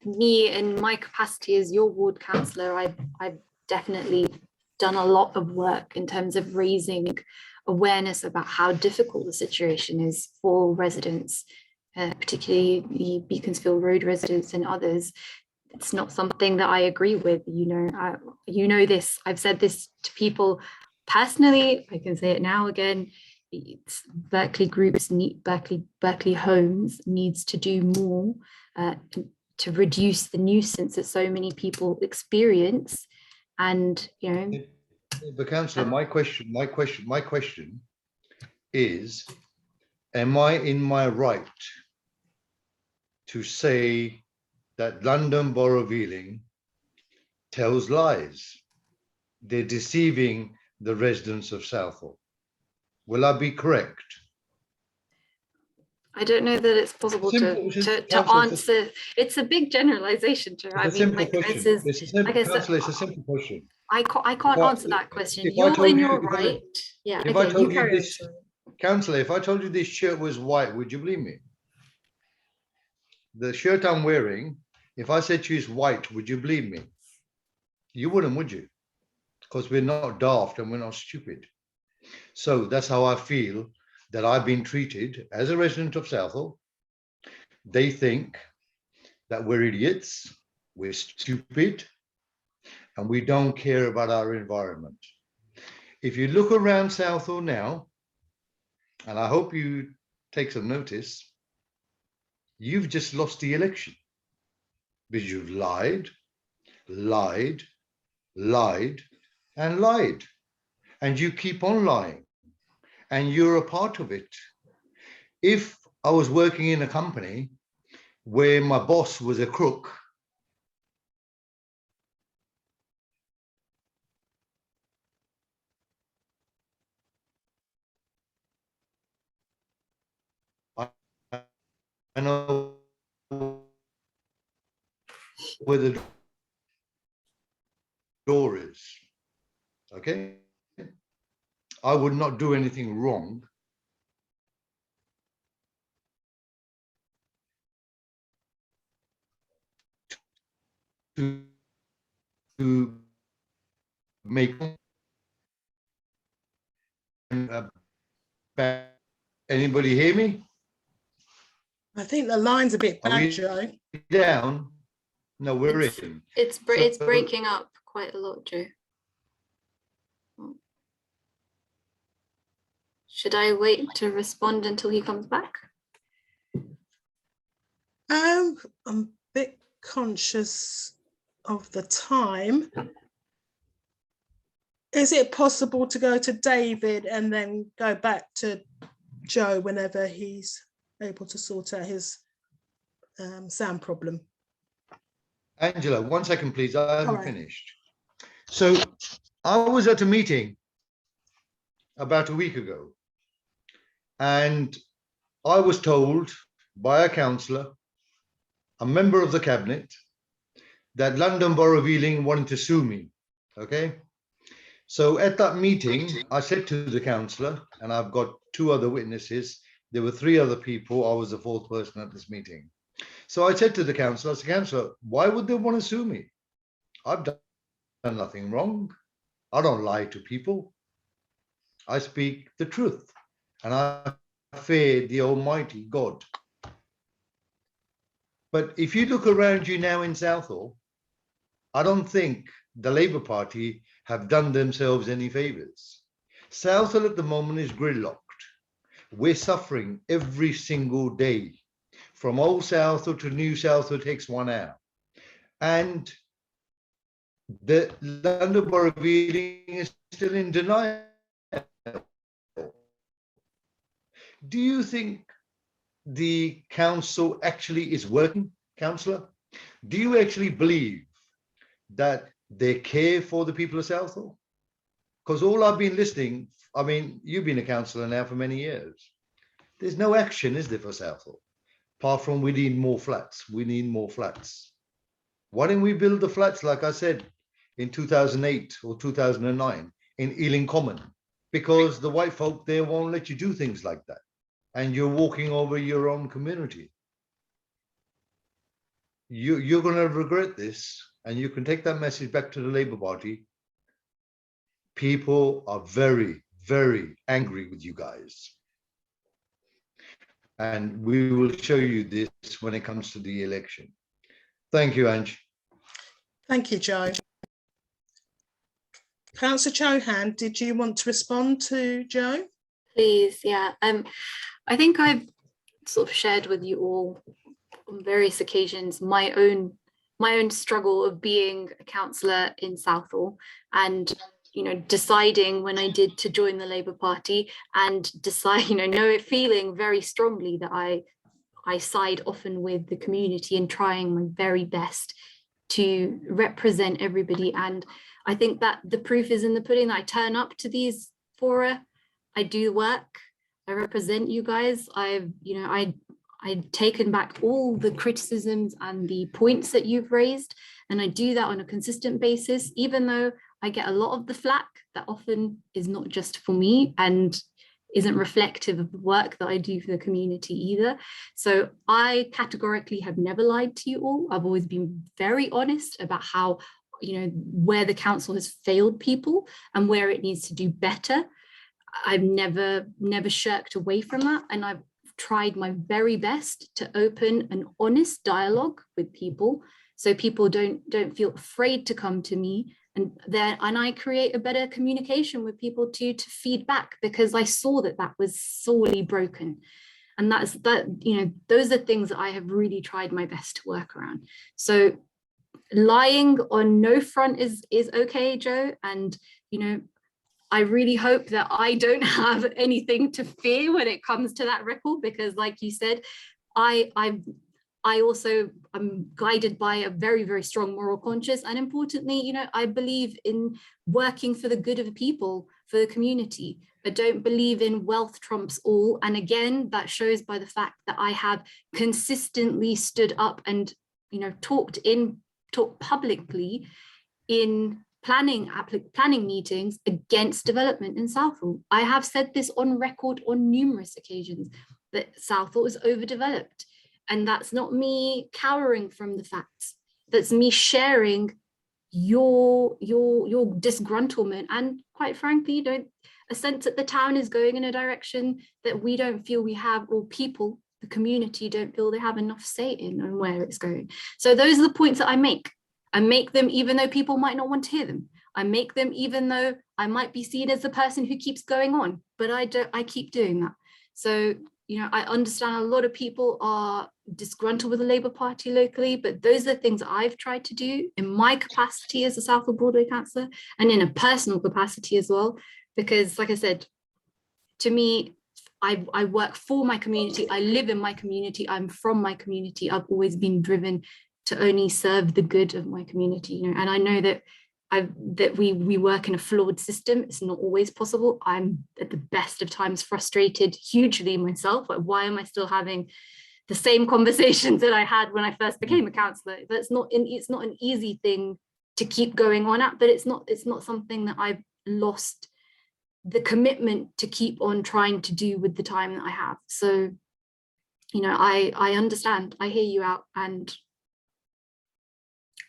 me in my capacity as your ward councillor, I've definitely done a lot of work in terms of raising awareness about how difficult the situation is for residents, particularly the Beaconsfield Road residents and others. It's not something that I agree with. This. I've said this to people personally. I can say it now again. Berkeley Groups, Berkeley Homes needs to do more to reduce the nuisance that so many people experience. And, you know, The councillor, my question is, am I in my right to say that London Borough of Ealing tells lies? They're deceiving the residents of Southall. Will I be correct? I don't know that it's possible to answer. It's a big generalization, Joe. I mean, like, this is, like I said, it's a simple question. I can't answer that question. If I You're told in you- your if I- right. Yeah. If I Okay, told you you carry on. this, councillor, if I told you this shirt was white, would you believe me? The shirt I'm wearing, if I said to you it's white, would you believe me? You wouldn't, would you? Because we're not daft and we're not stupid. So that's how I feel that I've been treated as a resident of Southall. They think that we're idiots, we're stupid, and we don't care about our environment. If you look around Southall now, and I hope you take some notice, you've just lost the election because you've lied, lied, lied, and lied. And you keep on lying, and you're a part of it. If I was working in a company where my boss was a crook, I know where the door is, okay? I would not do anything wrong. To make anybody hear me? I think the line's a bit Are bad, we Joe. down? No, we're in. It's breaking up quite a lot, Joe. Should I wait to respond until he comes back? I'm a bit conscious of the time. Is it possible to go to David and then go back to Joe whenever he's able to sort out his sound problem? Angela, 1 second, please. I haven't right. finished. So I was at a meeting about a week ago, and I was told by a councillor, a member of the cabinet, that London Borough of Ealing wanted to sue me. Okay. So at that meeting, I said to the councillor, and I've got 2 other witnesses, there were 3 other people, I was the 4th person at this meeting. So I said to the councillor, I said, councillor, why would they want to sue me? I've done nothing wrong. I don't lie to people. I speak the truth, and I fear the Almighty God. But if you look around you now in Southall, I don't think the Labour Party have done themselves any favours. Southall at the moment is gridlocked. We're suffering every single day. From Old Southall to New Southall takes 1 hour. And the London Borough of Ealing is still in denial. Do you think the council actually is working, councillor? Do you actually believe that they care for the people of Southall? Because all I've been listening, I mean, you've been a councillor now for many years. There's no action, is there, for Southall? Apart from we need more flats. We need more flats. Why didn't we build the flats, like I said, in 2008 or 2009 in Ealing Common? Because the white folk there won't let you do things like that. And you're walking over your own community. You're going to regret this, and you can take that message back to the Labour Party. People are very, very angry with you guys. And we will show you this when it comes to the election. Thank you, Ange. Thank you, Joe. Councillor Chohan, did you want to respond to Joe? Please, yeah. I think I've sort of shared with you all on various occasions my own struggle of being a councillor in Southall, and deciding when I did to join the Labour Party, and feeling very strongly that I side often with the community and trying my very best to represent everybody. And I think that the proof is in the pudding, that I turn up to these fora, I do work, I represent you guys. I've taken back all the criticisms and the points that you've raised, and I do that on a consistent basis, even though I get a lot of the flack that often is not just for me and isn't reflective of the work that I do for the community either. So I categorically have never lied to you all. I've always been very honest about how, where the council has failed people and where it needs to do better. I've never shirked away from that, and I've tried my very best to open an honest dialogue with people, so people don't feel afraid to come to me, and I create a better communication with people to feed back, because I saw that was sorely broken. And those are things that I have really tried my best to work around. So lying on no front is okay, Joe, and I really hope that I don't have anything to fear when it comes to that record, because like you said, I also am guided by a very, very strong moral conscience. And importantly, I believe in working for the good of the people, for the community. I don't believe in wealth trumps all. And again, that shows by the fact that I have consistently stood up and, talked publicly in planning meetings against development in Southall. I have said this on record on numerous occasions, that Southall is overdeveloped. And that's not me cowering from the facts. That's me sharing your disgruntlement, and quite frankly, a sense that the town is going in a direction that we don't feel we have, or people, the community, don't feel they have enough say in on where it's going. So those are the points that I make. I make them even though people might not want to hear them. I make them even though I might be seen as the person who keeps going on, but I keep doing that. So, I understand a lot of people are disgruntled with the Labour Party locally, but those are the things I've tried to do in my capacity as a Southall Broadway councillor, and in a personal capacity as well, because like I said, to me, I work for my community, I live in my community, I'm from my community. I've always been driven to only serve the good of my community, and I know that we work in a flawed system. It's not always possible. I'm at the best of times frustrated hugely myself. Like, why am I still having the same conversations that I had when I first became a councillor? It's not an easy thing to keep going on at, but it's not something that I've lost the commitment to keep on trying to do with the time that I have. So, I understand, I hear you out, and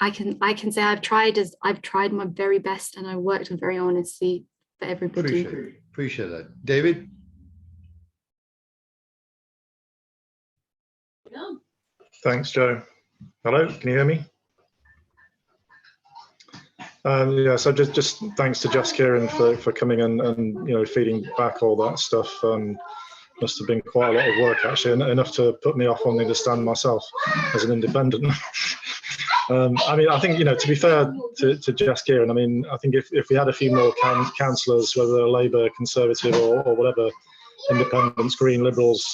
I can say I've tried my very best, and I worked very honestly for everybody. Appreciate that. David? Thanks, Joe. Hello, can you hear me? Yeah, so just thanks to Jaskiran for coming and feeding back all that stuff. Must have been quite a lot of work, actually, enough to put me off wanting to stand myself as an independent. I think, to be fair to Jaskiran, I think if we had a few more councillors, whether they're Labour, Conservative or whatever, Independents, Green, Liberals,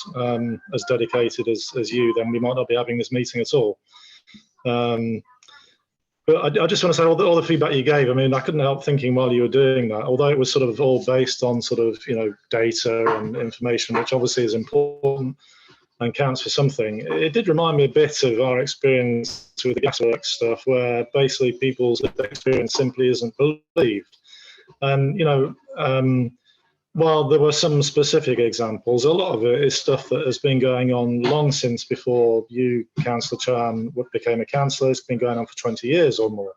as dedicated as you, then we might not be having this meeting at all. But I just want to say all the feedback you gave, I couldn't help thinking while you were doing that, although it was sort of all based on sort of, data and information, which obviously is important and counts for something. It did remind me a bit of our experience with the Gasworks stuff, where basically people's experience simply isn't believed. And, while there were some specific examples, a lot of it is stuff that has been going on long since before you, Cllr Chohan, became a councillor. It's been going on for 20 years or more.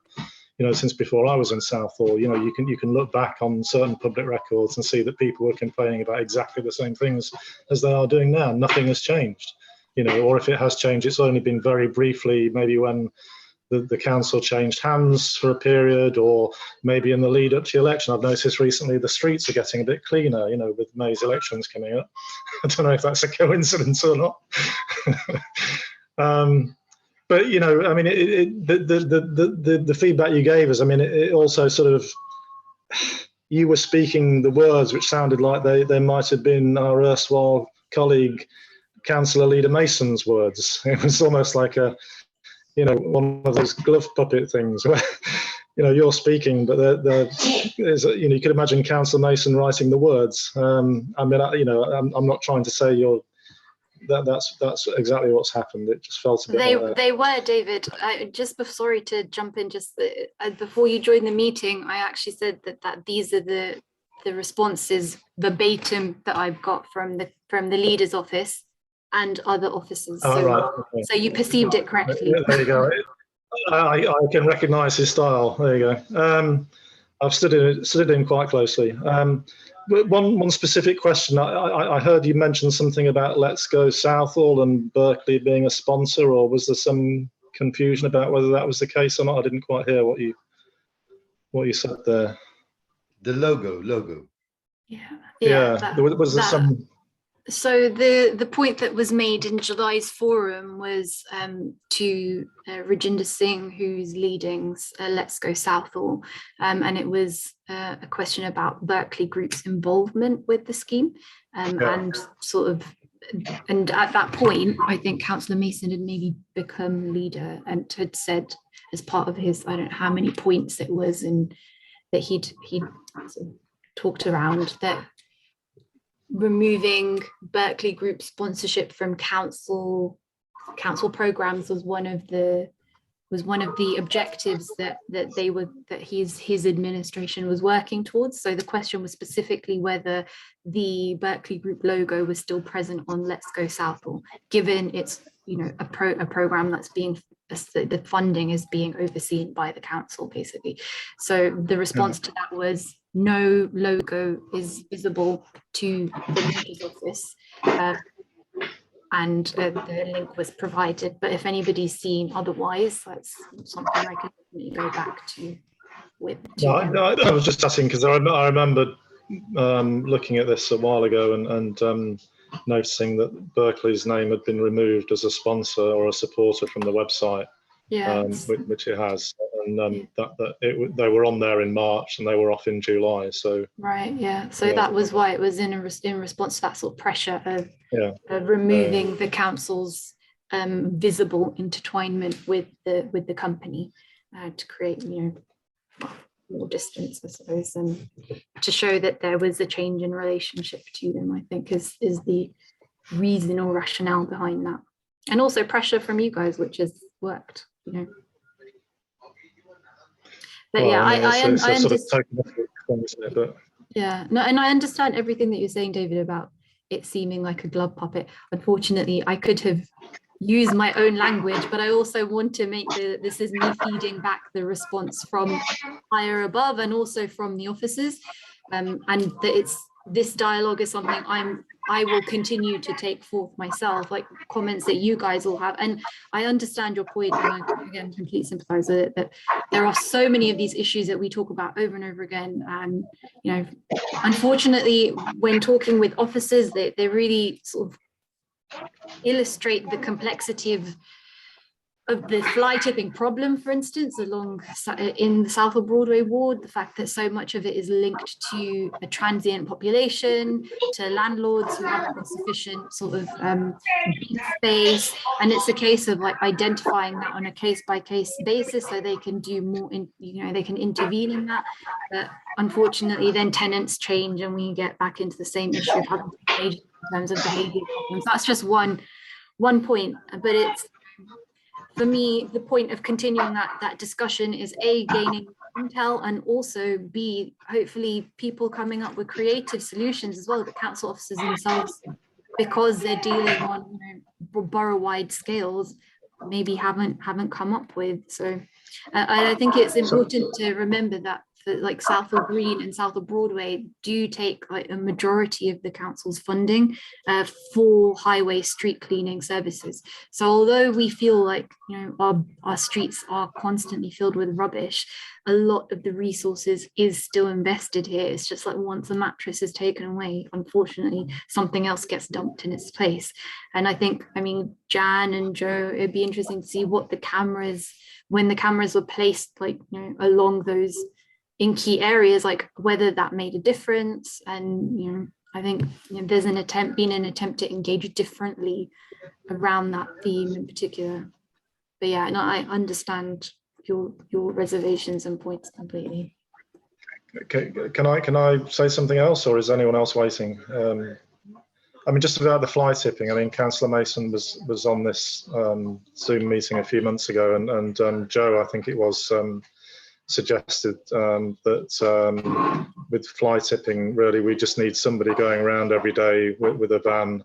Since before I was in Southall. You can look back on certain public records and see that people were complaining about exactly the same things as they are doing now. Nothing has changed. Or if it has changed, it's only been very briefly, maybe when the council changed hands for a period, or maybe in the lead up to the election. I've noticed recently the streets are getting a bit cleaner, with May's elections coming up. I don't know if that's a coincidence or not. But you know, I mean, the feedback you gave us, I mean, it also sort of, you were speaking the words which sounded like they might have been our erstwhile colleague, Councillor Leader Mason's words. It was almost like a, you know, one of those glove puppet things where, you know, you're speaking, but there's, you know, you could imagine Councillor Mason writing the words. I mean, you know, I'm not trying to say that's exactly what's happened. It just felt a bit like that. They were, David. Sorry to jump in. Before you joined the meeting, I actually said that these are the responses verbatim that I've got from the leader's office and other officers. Oh, so, right. Okay. So you perceived it correctly. There you go. I can recognise his style. There you go. I've studied him quite closely. But one specific question. I heard you mention something about Let's Go Southall and Berkeley being a sponsor, or was there some confusion about whether that was the case or not? I didn't quite hear what you said there. The logo. Yeah. Was there some? So the point that was made in July's forum was to Rajinder Singh, who's leading Let's Go Southall, and it was a question about Berkeley Group's involvement with the scheme, and sort of, and at that point, I think Councillor Mason had maybe become leader and had said as part of his, I don't know how many points it was, and that he'd sort of talked around that removing Berkeley Group sponsorship from council programs was one of the objectives that his administration was working towards. So the question was specifically whether the Berkeley Group logo was still present on Let's Go Southall, given it's, you know, a program that's being, the funding is being overseen by the council basically. So the response to that was no logo is visible to the leader's office, and the link was provided. But if anybody's seen otherwise, that's something I can definitely go back to with. I was just asking because I remember looking at this a while ago and noticing that Berkeley's name had been removed as a sponsor or a supporter from the website. Yeah, which it has, and they were on there in March and they were off in July. So right, yeah. So that was why it was in response to that sort of pressure of removing the council's visible intertwinement with the company to create, you know, more distance, I suppose, and to show that there was a change in relationship to them. I think is the reason or rationale behind that, and also pressure from you guys, which has worked. You know, but well, yeah, I understand. Yeah, no, and I understand everything that you're saying, David, about it seeming like a glove puppet. Unfortunately, I could have used my own language, but I also want to make this is me feeding back the response from higher above and also from the officers, and that this dialogue is something I will continue to take forth myself, like comments that you guys all have. And I understand your point, and I, again, completely sympathize with it, that there are so many of these issues that we talk about over and over again. And, you know, unfortunately, when talking with officers, they really sort of illustrate the complexity of the fly tipping problem, for instance, in the Southall Broadway ward, the fact that so much of it is linked to a transient population, to landlords who haven't got sufficient sort of space, and it's a case of like identifying that on a case-by-case basis so they can do more, they can intervene in that. But unfortunately, then tenants change and we get back into the same issue of having to engage in terms of behaviour problems. That's just one point, but it's, for me, the point of continuing that discussion is A, gaining intel, and also B, hopefully people coming up with creative solutions as well, the council officers themselves, because they're dealing on borough-wide scales, maybe haven't come up with. So I think it's important to remember that like Southall Green and Southall Broadway do take like a majority of the council's funding for highway street cleaning services. So although we feel like, you know, our streets are constantly filled with rubbish, a lot of the resources is still invested here. It's just like once a mattress is taken away, unfortunately, something else gets dumped in its place. And I think, I mean, Jan and Joe, it'd be interesting to see what the cameras, when the cameras were placed, like, you know, along those in key areas, like whether that made a difference. And, you know, I think, you know, there's been an attempt to engage differently around that theme in particular. But yeah, no, I understand your reservations and points completely. Okay, can I say something else, or is anyone else waiting? I mean, just about the fly tipping. I mean, Councillor Mason was on this Zoom meeting a few months ago, and Joe, I think it was, suggested that with fly tipping, really, we just need somebody going around every day with a van,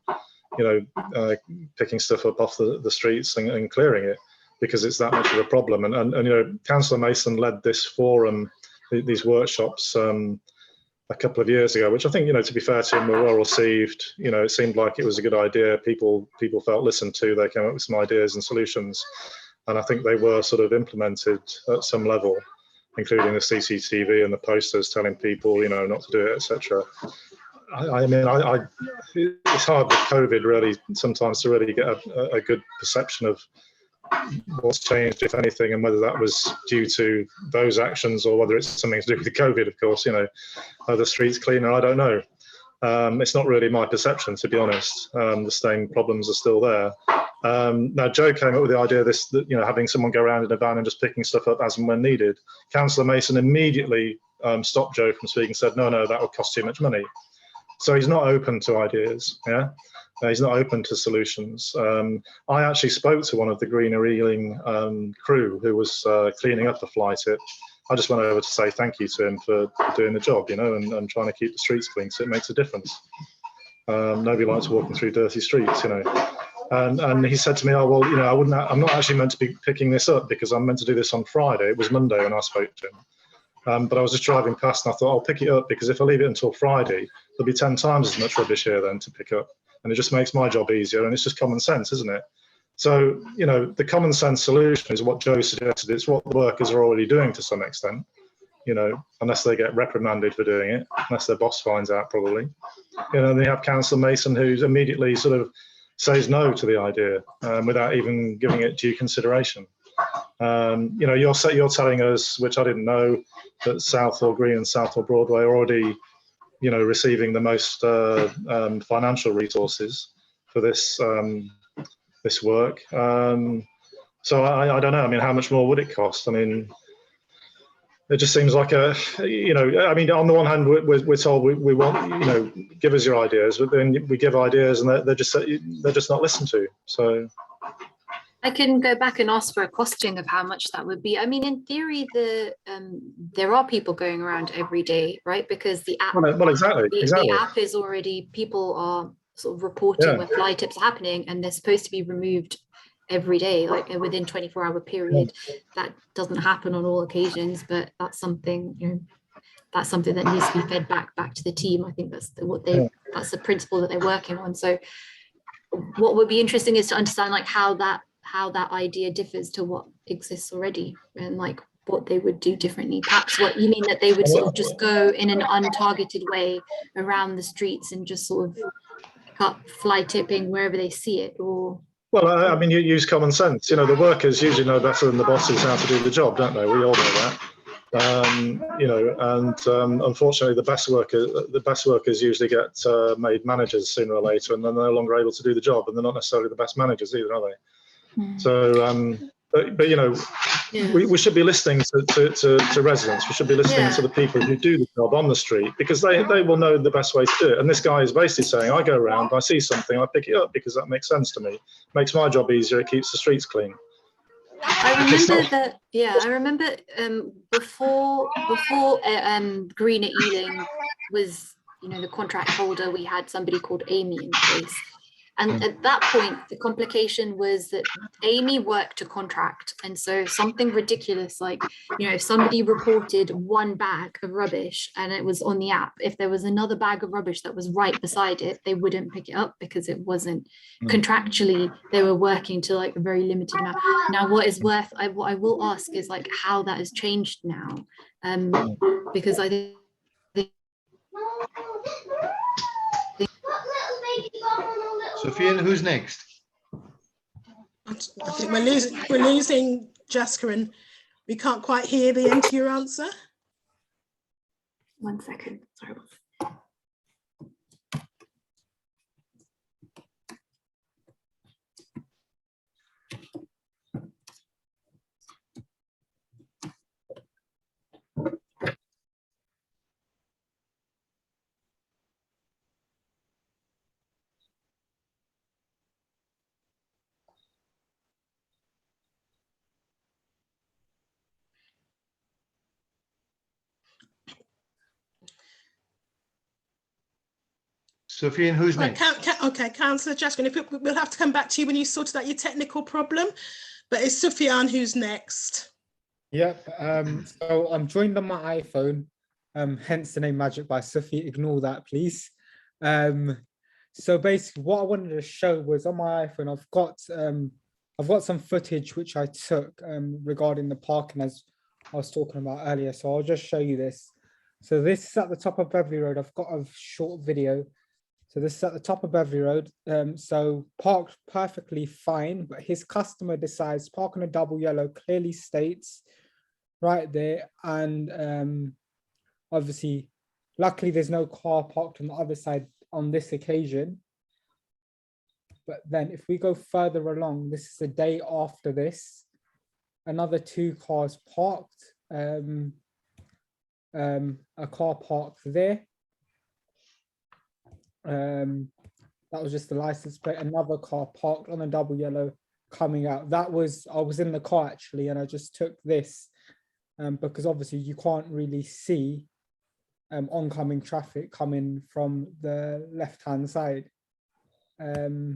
you know, picking stuff up off the streets and clearing it, because it's that much of a problem. And you know, Councillor Mason led this forum, these workshops a couple of years ago, which I think, you know, to be fair to him, were well received. You know, it seemed like it was a good idea. People felt listened to. They came up with some ideas and solutions, and I think they were sort of implemented at some level, including the CCTV and the posters telling people, you know, not to do it, etc. I mean, it's hard with COVID really sometimes to really get a good perception of what's changed, if anything, and whether that was due to those actions or whether it's something to do with the COVID, of course. You know, are the streets cleaner? I don't know. It's not really my perception, to be honest. The same problems are still there. Now, Joe came up with the idea of this, that, you know, having someone go around in a van and just picking stuff up as and when needed. Councillor Mason immediately stopped Joe from speaking and said, no, that would cost too much money. So he's not open to ideas, yeah? He's not open to solutions. I actually spoke to one of the Greener Ealing crew who was cleaning up the fly tip. I just went over to say thank you to him for doing the job, you know, and trying to keep the streets clean, so it makes a difference. Nobody likes walking through dirty streets, you know. And he said to me, oh, well, you know, I'm not actually meant to be picking this up because I'm meant to do this on Friday. It was Monday when I spoke to him. But I was just driving past and I thought, I'll pick it up because if I leave it until Friday, there'll be 10 times as much rubbish here then to pick up. And it just makes my job easier, and it's just common sense, isn't it? So, you know, the common sense solution is what Joe suggested. It's what the workers are already doing to some extent, you know, unless they get reprimanded for doing it, unless their boss finds out probably. You know, they have Councillor Mason who's immediately sort of says no to the idea without even giving it due consideration. You know, you're telling us, which I didn't know, that Southall Green and Southall Broadway are already, you know, receiving the most financial resources for this this work. So I don't know. I mean, how much more would it cost? I mean, it just seems like a, you know, I mean, on the one hand, we're told we want, you know, give us your ideas, but then we give ideas and they're just not listened to. So I can go back and ask for a costing of how much that would be. I mean, in theory, there are people going around every day, right? Because the app, well, exactly. The app is already, people are sort of reporting where fly tips are happening, and they're supposed to be removed every day, like within 24-hour period. That doesn't happen on all occasions, but that's something, you know, that's something that needs to be fed back to the team. I think that's that's the principle that they're working on. So what would be interesting is to understand like how that idea differs to what exists already, and like what they would do differently. Perhaps what you mean, that they would sort of just go in an untargeted way around the streets and just sort of pick up fly tipping wherever they see it, or... Well, I mean, you use common sense. You know, the workers usually know better than the bosses how to do the job, don't they? We all know that. You know, and unfortunately, the best workers usually get made managers sooner or later, and then they're no longer able to do the job, and they're not necessarily the best managers either, are they? Mm. So, but you know, we should be listening to residents. We should be listening to the people who do the job on the street, because they will know the best way to do it. And this guy is basically saying, I go around, I see something, I pick it up because that makes sense to me. It makes my job easier. It keeps the streets clean. I remember before Greener Ealing was, you know, the contract holder, we had somebody called Amy in place. And at that point, the complication was that Amy worked a contract. And so something ridiculous, like, you know, if somebody reported one bag of rubbish and it was on the app, if there was another bag of rubbish that was right beside it, they wouldn't pick it up because it wasn't contractually, they were working to like a very limited amount. Now, what is worth, what I will ask is like how that has changed now. Because I think Sophia, and who's next? I think we're losing Jaskiran. We can't quite hear the end to your answer. 1 second, sorry. Sophia, and who's next? Okay, Councillor Jaskiran, we'll have to come back to you when you sorted out your technical problem, but it's Sufyan who's next. Yep. So I'm joined on my iPhone, hence the name Magic by Sophie. Ignore that, please. So basically, what I wanted to show was on my iPhone. I've got some footage which I took regarding the parking, as I was talking about earlier. So I'll just show you this. So this is at the top of Beverley Road. I've got a short video. So this is at the top of Beverley Road. So parked perfectly fine, but his customer decides park on a double yellow, clearly states right there. And obviously, luckily there's no car parked on the other side on this occasion. But then if we go further along, this is the day after this, another 2 cars parked, a car parked there. That was just the license plate. Another car parked on a double yellow coming out. I was in the car actually, and I just took this because obviously you can't really see oncoming traffic coming from the left-hand side. So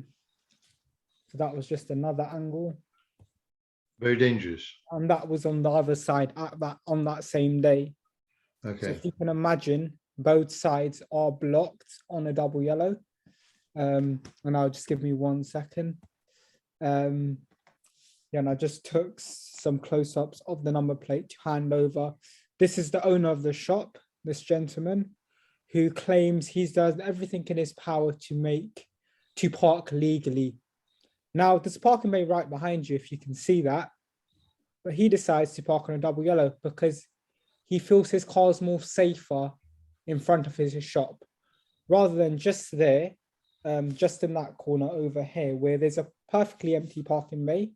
that was just another angle. Very dangerous. And that was on the other side on that same day. Okay. So if you can imagine, both sides are blocked on a double yellow. And I'll just give me 1 second. Yeah, and I just took some close-ups of the number plate to hand over. This is the owner of the shop, this gentleman, who claims he's done everything in his power to park legally. Now, there's a parking bay right behind you, if you can see that. But he decides to park on a double yellow because he feels his car's more safer in front of his shop, rather than just there, just in that corner over here, where there's a perfectly empty parking bay.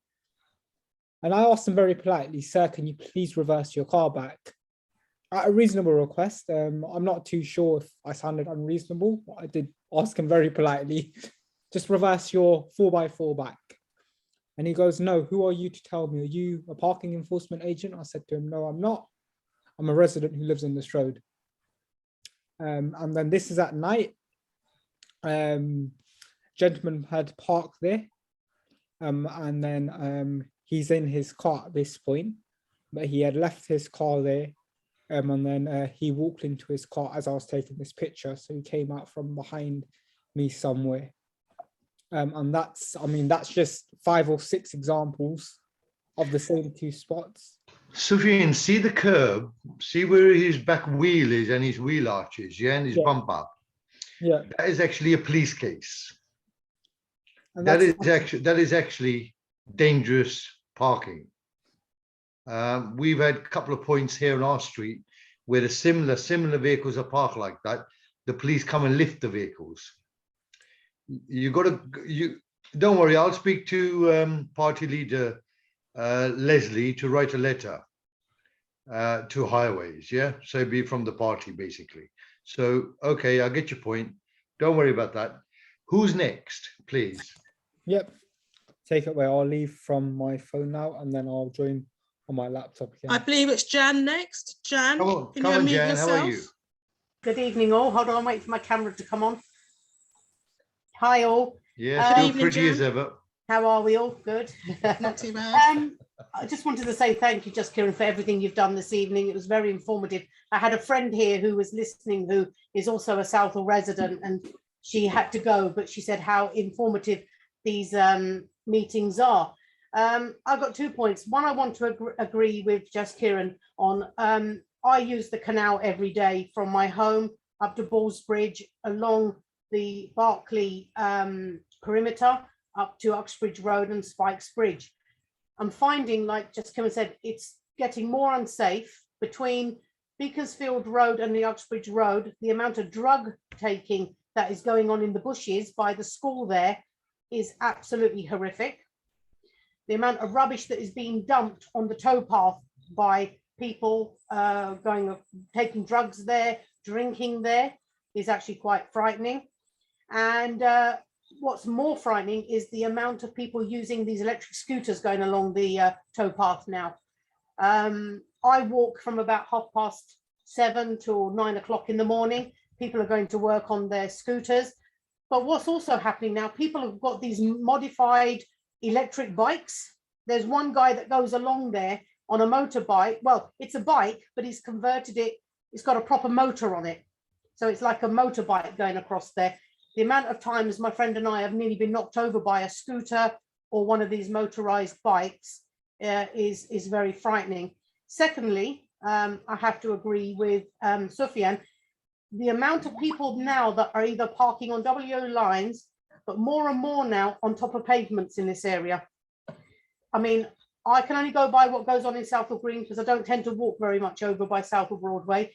And I asked him very politely, sir, can you please reverse your car back? At a reasonable request. I'm not too sure if I sounded unreasonable, but I did ask him very politely, just reverse your 4x4 back. And he goes, no, who are you to tell me? Are you a parking enforcement agent? I said to him, no, I'm not. I'm a resident who lives on this road. And then this is at night. Gentleman had parked there. And then he's in his car at this point, but he had left his car there. And then he walked into his car as I was taking this picture. So he came out from behind me somewhere. And that's just 5 or 6 examples of the same 2 spots. Sufyan, see the curb, see where his back wheel is and his wheel arches, yeah, and his bumper. Yeah. That is actually a police case. And That is actually dangerous parking. We've had a couple of points here on our street where the similar vehicles are parked like that. The police come and lift the vehicles. Don't worry, I'll speak to party leader Leslie to write a letter to highways, yeah, so be from the party basically. So okay, I get your point, don't worry about that. Who's next, please? Yep, take it away. I'll leave from my phone now and then I'll join on my laptop again. I believe it's Jan next. Jan, Come on, can you unmute Jan, yourself? how are you? Good evening all. Hold on, wait for my camera to come on. Hi all. Yes, Good you're evening, pretty as Jan. ever. How are we all? Good. Not too bad. I just wanted to say thank you, Jaskiran, for everything you've done this evening. It was very informative. I had a friend here who was listening, who is also a Southall resident, and she had to go, but she said how informative these meetings are. I've got 2 points. One, I want to agree with Jaskiran on. I use the canal every day from my home up to Ballsbridge, along the Berkeley perimeter, up to Uxbridge Road and Spikes Bridge. I'm finding, like Jaskiran said, it's getting more unsafe between Beaconsfield Road and the Uxbridge Road. The amount of drug taking that is going on in the bushes by the school there is absolutely horrific. The amount of rubbish that is being dumped on the towpath by people taking drugs there, drinking there, is actually quite frightening. And what's more frightening is the amount of people using these electric scooters going along the towpath now. I walk from about 7:30 till 9 o'clock in the morning. People are going to work on their scooters. But what's also happening now, people have got these modified electric bikes. There's one guy that goes along there on a motorbike. Well, it's a bike, but he's converted it. It's got a proper motor on it. So it's like a motorbike going across there. The amount of times my friend and I have nearly been knocked over by a scooter or one of these motorized bikes is very frightening. Secondly, I have to agree with Sufyan. The amount of people now that are either parking on WO lines, but more and more now on top of pavements in this area. I mean, I can only go by what goes on in Southall Green because I don't tend to walk very much over by Southall Broadway.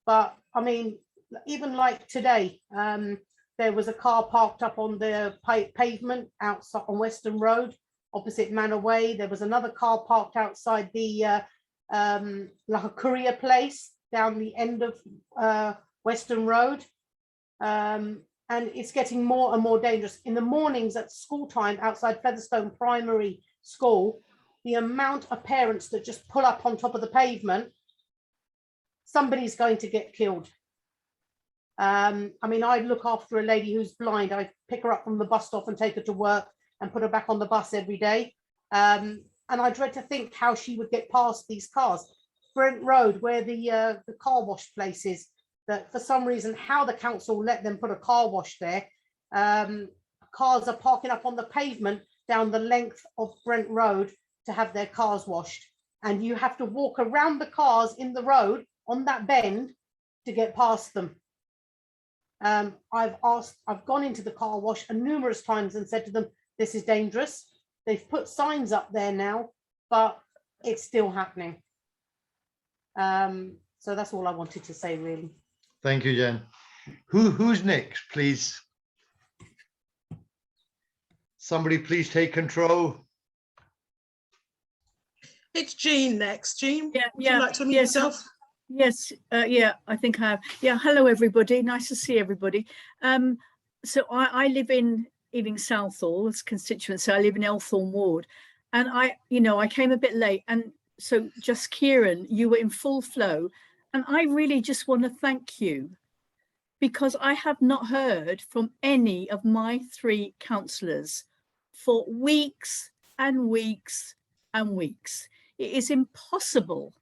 But I mean, even like today, there was a car parked up on the pavement outside on Western Road, opposite Manor Way. There was another car parked outside the like a courier place down the end of Western Road. And it's getting more and more dangerous. In the mornings at school time outside Featherstone Primary School, the amount of parents that just pull up on top of the pavement, somebody's going to get killed. I mean, I look after a lady who's blind. I pick her up from the bus stop and take her to work and put her back on the bus every day. And I dread to think how she would get past these cars. Brent Road, where the car wash place is, that for some reason, how the council let them put a car wash there. Cars are parking up on the pavement down the length of Brent Road to have their cars washed. And you have to walk around the cars in the road on that bend to get past them. I've gone into the car wash numerous times and said to them, this is dangerous. They've put signs up there now, but it's still happening. So that's all I wanted to say, really. Thank you, Jen. Who's next, please? Somebody please take control. It's Jean next. Jean, Yeah, would yeah, you like to unmute yes, yourself? Yes, yeah, I think I have. Yeah, hello everybody. Nice to see everybody. So I live in Southall, as constituency. I live in Elthorne Ward, and I came a bit late, and so Jaskiran, you were in full flow, and I really just want to thank you, because I have not heard from any of my 3 councillors for weeks and weeks and weeks. It is impossible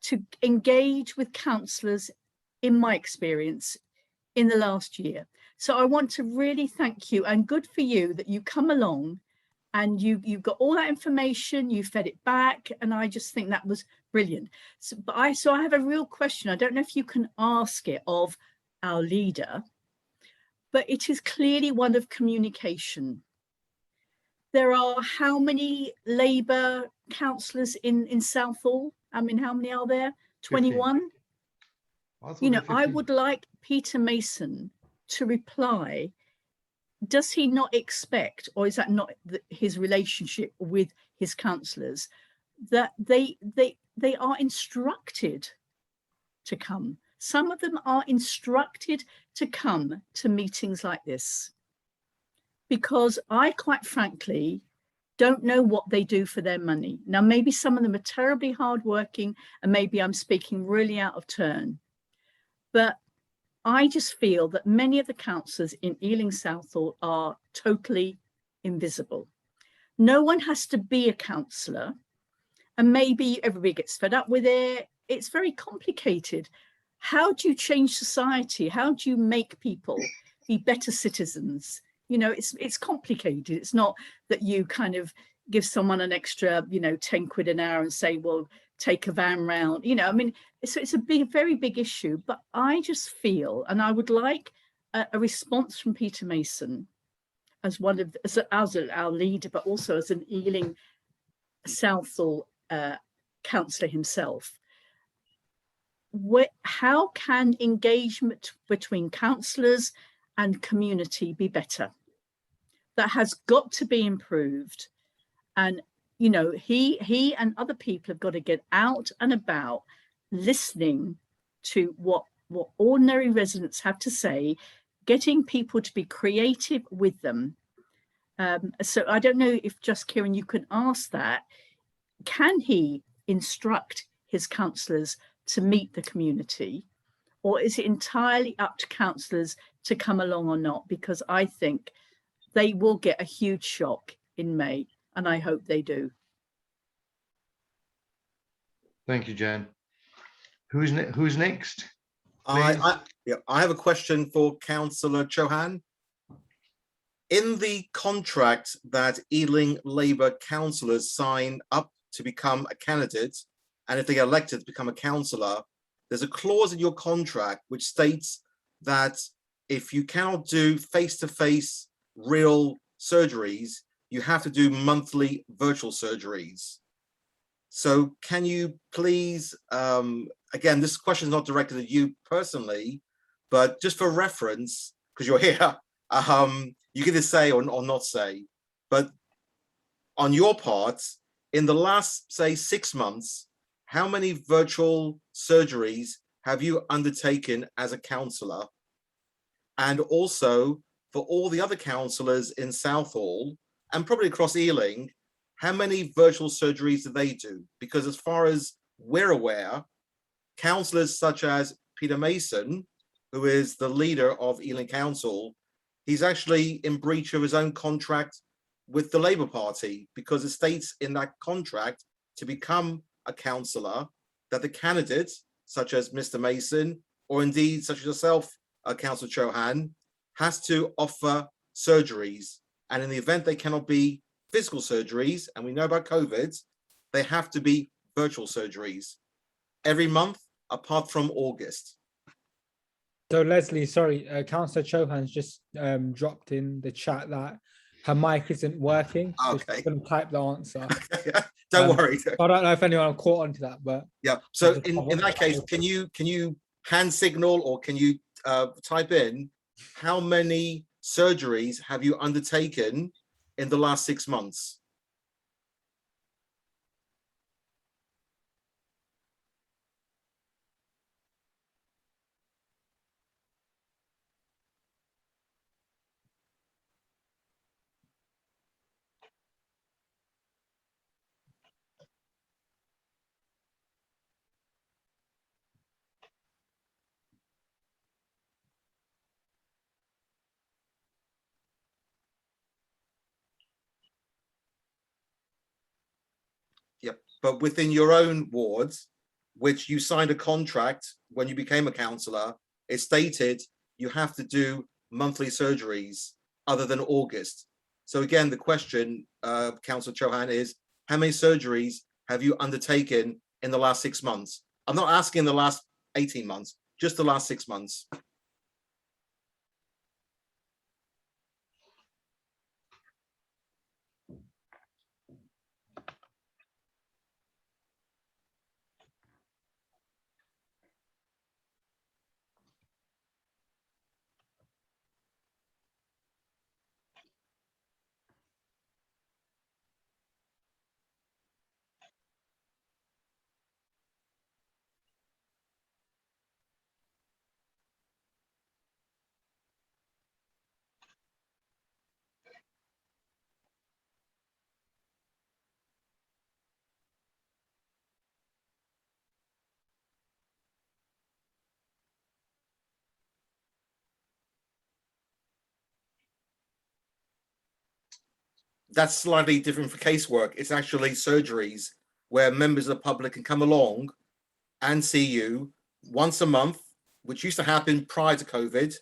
to engage with councillors, in my experience, in the last year. So I want to really thank you, and good for you that you come along and you got all that information, you fed it back, and I just think that was brilliant. So I have a real question. I don't know if you can ask it of our leader, but it is clearly one of communication. There are how many Labour councillors in Southall? I mean, how many are there? 21? I would like Peter Mason to reply. Does he not expect, or is that not his relationship with his councillors, that they are instructed to come? Some of them are instructed to come to meetings like this, because I, quite frankly, don't know what they do for their money. Now, maybe some of them are terribly hardworking, and maybe I'm speaking really out of turn, but I just feel that many of the councillors in Ealing Southall are totally invisible. No one has to be a councillor, and maybe everybody gets fed up with it. It's very complicated. How do you change society? How do you make people be better citizens? You know, it's complicated. It's not that you kind of give someone an extra, 10 quid an hour and say, well, take a van round. I mean, it's a very big issue. But I just feel, and I would like a response from Peter Mason as our leader, but also as an Ealing Southall councillor himself. How can engagement between councillors and community be better? That has got to be improved. And he and other people have got to get out and about, listening to what ordinary residents have to say, getting people to be creative with them. So I don't know if Jaskiran, you can ask that. Can he instruct his councillors to meet the community, or is it entirely up to councillors to come along or not? Because I think they will get a huge shock in May, and I hope they do. Thank you, Jan. Who's next? I have a question for Councillor Chohan. In the contract that Ealing Labour councillors sign up to become a candidate, and if they get elected to become a councillor, there's a clause in your contract which states that if you cannot do face-to-face real surgeries, you have to do monthly virtual surgeries. So can you please, again, this question is not directed at you personally, but just for reference, because you're here, you can either say or not say, but on your part, in the last, say, 6 months, how many virtual surgeries have you undertaken as a councillor? And also, for all the other councillors in Southall, and probably across Ealing, how many virtual surgeries do they do? Because as far as we're aware, councillors such as Peter Mason, who is the leader of Ealing Council, he's actually in breach of his own contract with the Labour Party, because it states in that contract to become a councillor that the candidates, such as Mr. Mason, or indeed such as yourself, Councillor Chohan, has to offer surgeries. And in the event they cannot be physical surgeries, and we know about COVID, they have to be virtual surgeries every month, apart from August. So Leslie, sorry, Councillor Chohan's just dropped in the chat that her mic isn't working. So Okay. she's going to type the answer. Don't worry. I don't know if anyone caught on to that, but yeah. So in that case, can you hand signal, or can you type in how many surgeries have you undertaken in the last 6 months? Yep. But within your own wards, which you signed a contract when you became a councillor, it stated you have to do monthly surgeries other than August. So again, the question, Councillor Chohan, is how many surgeries have you undertaken in the last 6 months? I'm not asking the last 18 months, just the last 6 months. that's slightly different for casework. It's actually surgeries where members of the public can come along and see you once a month, which used to happen prior to COVID,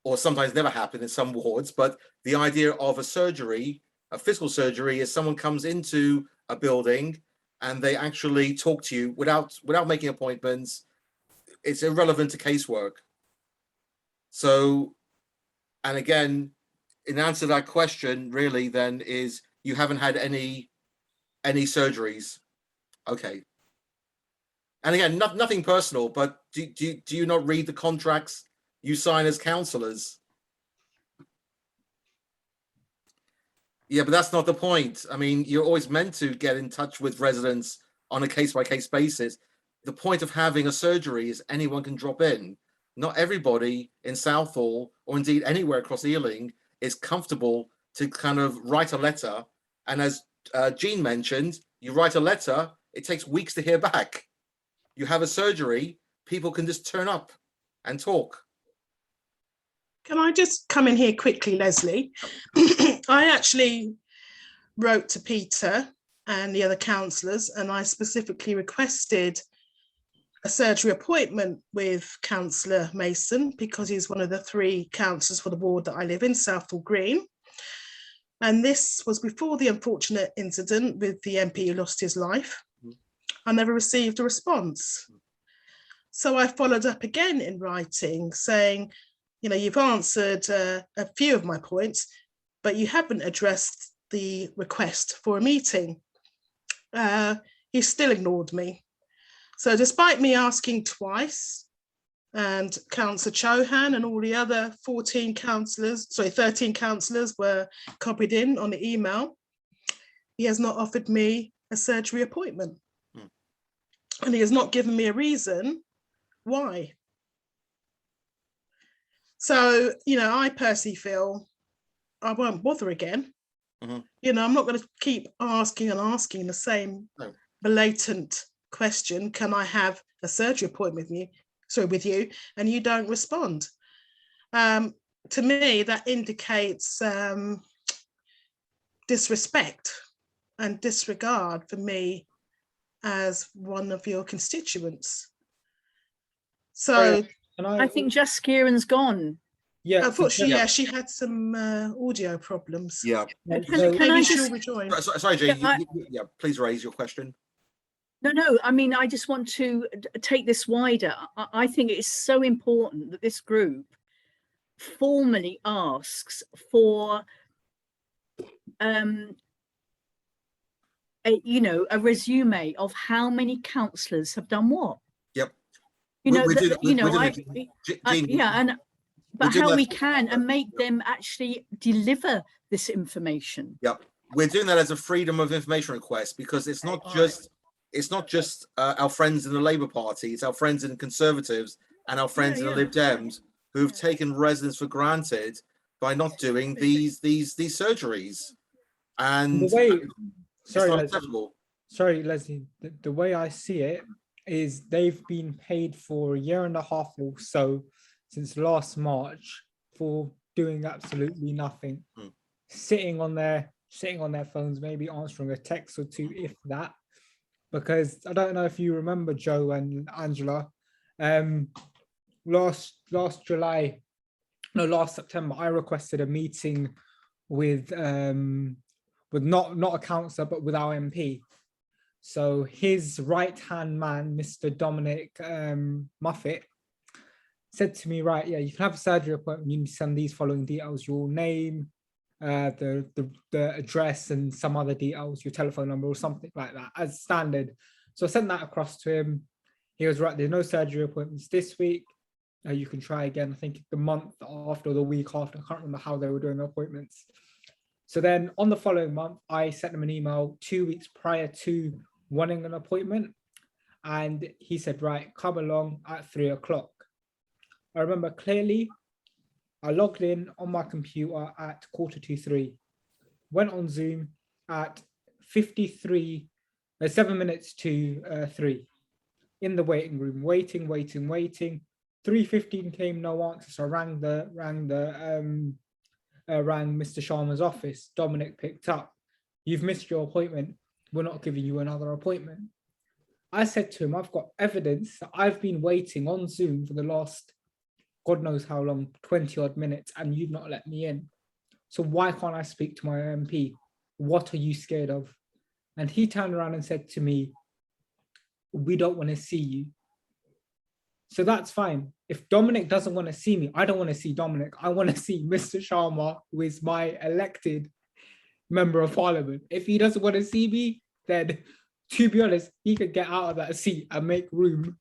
or sometimes never happened in some wards. But the idea of a surgery, a physical surgery, is someone comes into a building and they actually talk to you without making appointments. It's irrelevant to casework. So, and again, in answer to that question, really, then is you haven't had any surgeries. Okay. And again, nothing personal, but do you not read the contracts you sign as councillors? Yeah, but that's not the point. I mean, you're always meant to get in touch with residents on a case-by-case basis. The point of having a surgery is anyone can drop in. Not everybody in Southall, or indeed anywhere across Ealing, is comfortable to kind of write a letter. And as Jean mentioned, you write a letter, it takes weeks to hear back. You have a surgery, people can just turn up and talk. Can I just come in here quickly, Leslie? I actually wrote to Peter and the other councillors, and I specifically requested a surgery appointment with Councillor Mason, because he's one of the 3 councillors for the ward that I live in, Southall Green. And this was before the unfortunate incident with the MP who lost his life. I never received a response. So I followed up again in writing saying, you know, you've answered a few of my points, but you haven't addressed the request for a meeting. He still ignored me. So despite me asking twice, and Councillor Chohan and all the other 13 councillors were copied in on the email, he has not offered me a surgery appointment. And he has not given me a reason why. So, you know, I personally feel I won't bother again. You know, I'm not going to keep asking the same blatant question. Can I have a surgery appointment with you? And you don't respond. To me, that indicates disrespect and disregard for me as one of your constituents. So I think Jaskiran's gone. Yeah, unfortunately, yeah, she had some audio problems. Yeah. Can I she'll just rejoin. Sorry, Jane. Yeah, please raise your question. No, I mean, I just want to take this wider. I think it's so important that this group formally asks for a resume of how many councillors have done what. Yep. But how we can and make them actually deliver this information. Yep. We're doing that as a freedom of information request, because it's not just our friends in the Labour Party, it's our friends in the Conservatives and our friends in the Lib Dems who've taken residents for granted by not doing these surgeries. And sorry, Leslie, the way I see it is they've been paid for 1.5 years or so since last March for doing absolutely nothing, sitting on their phones, maybe answering a text or 2, if that. Because I don't know if you remember, Joe and Angela, last September, I requested a meeting with not a councillor, but with our MP. So his right-hand man, Mr. Dominic Muffet, said to me, right, yeah, you can have a surgery appointment, you need to send these following details: your name, the address, and some other details, your telephone number or something like that, as standard. So I sent that across to him. He was right, there's no surgery appointments this week. You can try again, I think the month after or the week after. I can't remember how they were doing the appointments. So then on the following month, I sent him an email 2 weeks prior to wanting an appointment. And he said, right, come along at 3 o'clock. I remember clearly, I logged in on my computer at 3:15, went on Zoom at 7 minutes to 3, in the waiting room, waiting. 3:15 came, no answer. So I rang Mr. Sharma's office. Dominic picked up. you've missed your appointment. We're not giving you another appointment. I said to him, I've got evidence that I've been waiting on Zoom for the last, God knows how long, 20 odd minutes, and you've not let me in. So why can't I speak to my MP? What are you scared of? And he turned around and said to me, we don't want to see you. So that's fine. If Dominic doesn't want to see me, I don't want to see Dominic. I want to see Mr. Sharma, who is my elected member of parliament. If he doesn't want to see me, then to be honest, he could get out of that seat and make room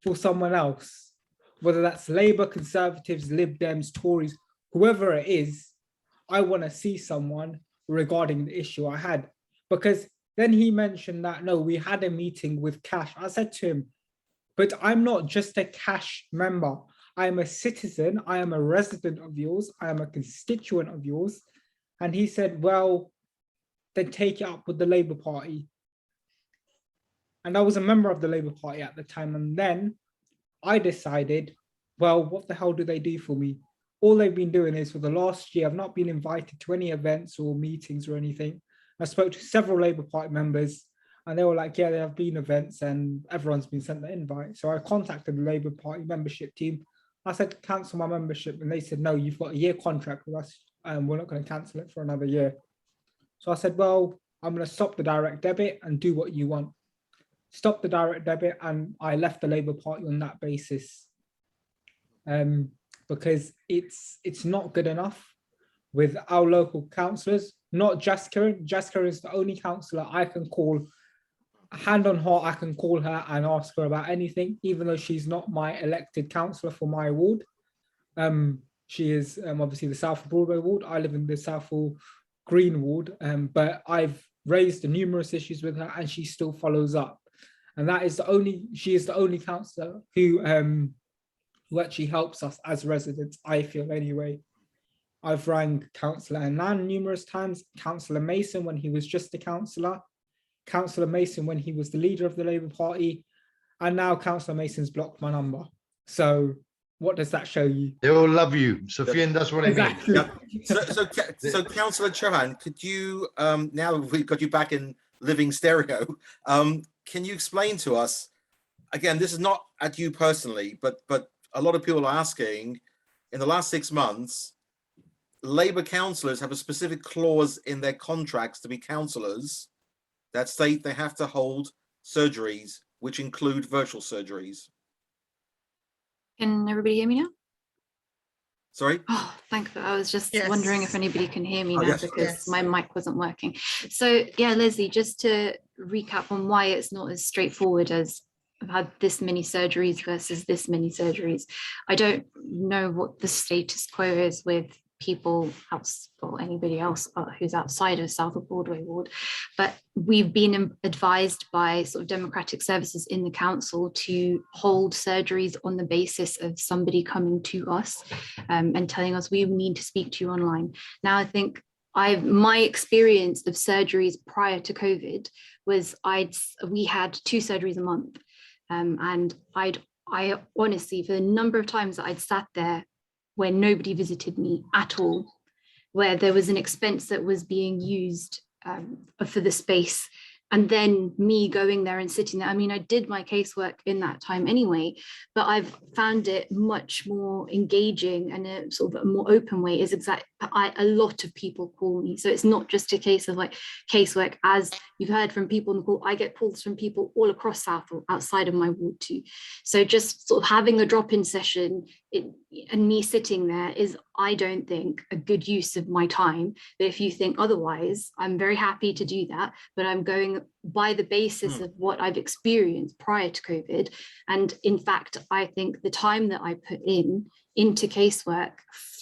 for someone else. Whether that's Labour, Conservatives, Lib Dems, Tories, whoever it is, I want to see someone regarding the issue I had. Because then he mentioned that, no, we had a meeting with Cash. I said to him, but I'm not just a Cash member. I am a citizen. I am a resident of yours. I am a constituent of yours. And he said, well, then take it up with the Labour Party. And I was a member of the Labour Party at the time. And then I decided, well, what the hell do they do for me? All they've been doing is for the last year, I've not been invited to any events or meetings or anything. I spoke to several Labour Party members and they were like, yeah, there have been events and everyone's been sent the invite. So I contacted the Labour Party membership team. I said, cancel my membership. And they said, no, you've got a year contract with us and we're not going to cancel it for another year. So I said, well, I'm going to stop the direct debit and do what you want. Stop the direct debit, and I left the Labour Party on that basis. Because it's not good enough with our local councillors, not Jaskiran. Jaskiran is the only councillor I can call, hand on heart, I can call her and ask her about anything, even though she's not my elected councillor for my ward. She is obviously the Southall Broadway ward. I live in the Southall Green ward, but I've raised numerous issues with her and she still follows up. And that is she is the only councillor who actually helps us as residents, I feel anyway. I've rang Councillor Annan numerous times, Councillor Mason when he was just a councillor, Councillor Mason when he was the leader of the Labour Party, and now Councillor Mason's blocked my number. So what does that show you? They all love you, Sophia, and that's what Exactly. I mean. Yeah. So Councillor Chohan, could you, now we've got you back in living stereo, can you explain to us, again, this is not at you personally, but a lot of people are asking, in the last 6 months, Labour councillors have a specific clause in their contracts to be councillors that state they have to hold surgeries, which include virtual surgeries. Can everybody hear me now? Sorry? Oh, thank you. I was just Yes. wondering if anybody can hear me Oh, now yes. because Yes. my mic wasn't working. So yeah, Leslie, just to recap on why it's not as straightforward as I've had this many surgeries versus this many surgeries. I don't know what the status quo is with people else or anybody else who's outside of Southall Broadway ward, but we've been advised by sort of democratic services in the council to hold surgeries on the basis of somebody coming to us and telling us we need to speak to you online. Now, I think my experience of surgeries prior to COVID was we had 2 surgeries a month, and I honestly, for the number of times that I'd sat there where nobody visited me at all, where there was an expense that was being used for the space, and then me going there and sitting there. I mean, I did my casework in that time anyway, but I've found it much more engaging and a sort of a more open way. Is a lot of people call me, so it's not just a case of like casework, as you've heard from people in the call. I get calls from people all across Southall outside of my ward too. So just sort of having a drop-in session and me sitting there is, I don't think, a good use of my time. But if you think otherwise, I'm very happy to do that, but I'm going by the basis of what I've experienced prior to COVID. And in fact, I think the time that I put into casework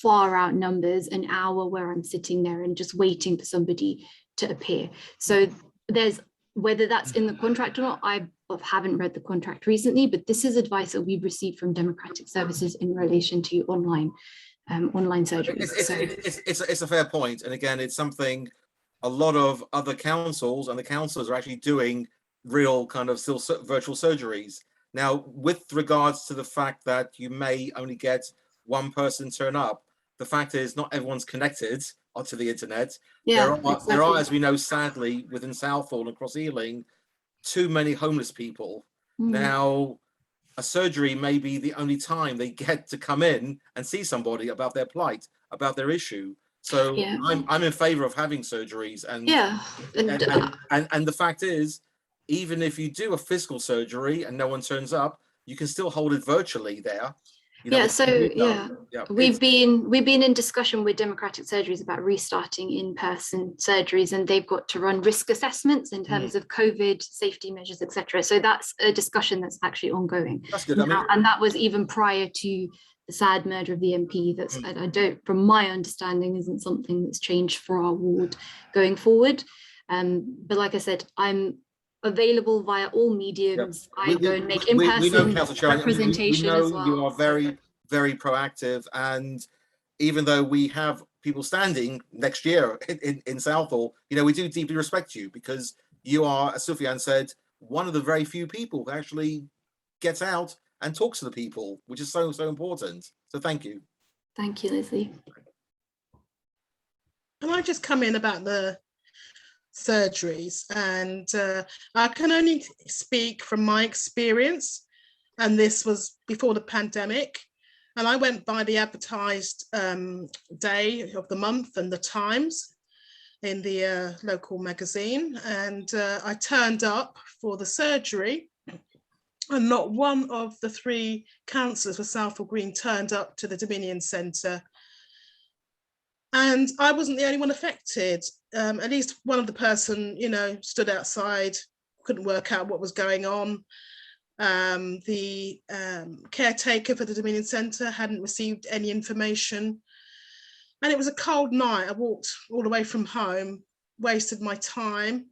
far outnumbers an hour where I'm sitting there and just waiting for somebody to appear. So there's, whether that's in the contract or not, I haven't read the contract recently, but this is advice that we've received from democratic services in relation to online surgeries. It's a fair point. And again, it's something a lot of other councils and the councillors are actually doing real kind of still virtual surgeries. Now, with regards to the fact that you may only get one person turn up, the fact is not everyone's connected onto the internet. Yeah, There are, exactly. as we know, sadly, within Southall and across Ealing, too many homeless people. Now, a surgery may be the only time they get to come in and see somebody about their plight, about their issue. So Yeah. I'm in favor of having surgeries, and Yeah, and the fact is, even if you do a physical surgery and no one turns up, you can still hold it virtually there. You know, yeah, so yeah, we've been in discussion with Democratic Surgeries about restarting in-person surgeries, and they've got to run risk assessments in terms of COVID safety measures, etc. So that's a discussion that's actually ongoing. That's good. Now, and that was even prior to the sad murder of the MP. That's I don't, from my understanding, isn't something that's changed for our ward going forward. But like I said, I'm available via all mediums. I go and make in-person representation we know as well. You are very, very proactive, and even though we have people standing next year in Southall, you know, we do deeply respect you, because you are, as Sufyan said, one of the very few people who actually gets out and talks to the people, which is so important. So thank you. Thank you, Leslie. Can I just come in about the surgeries? And I can only speak from my experience, and this was before the pandemic, and I went by the advertised day of the month and the times in the local magazine, and I turned up for the surgery, and not one of the 3 councillors for Southall Green turned up to the Dominion Centre. And I wasn't the only one affected. At least one of the person, you know, stood outside, couldn't work out what was going on. The caretaker for the Dominion Centre hadn't received any information. And it was a cold night. I walked all the way from home, wasted my time.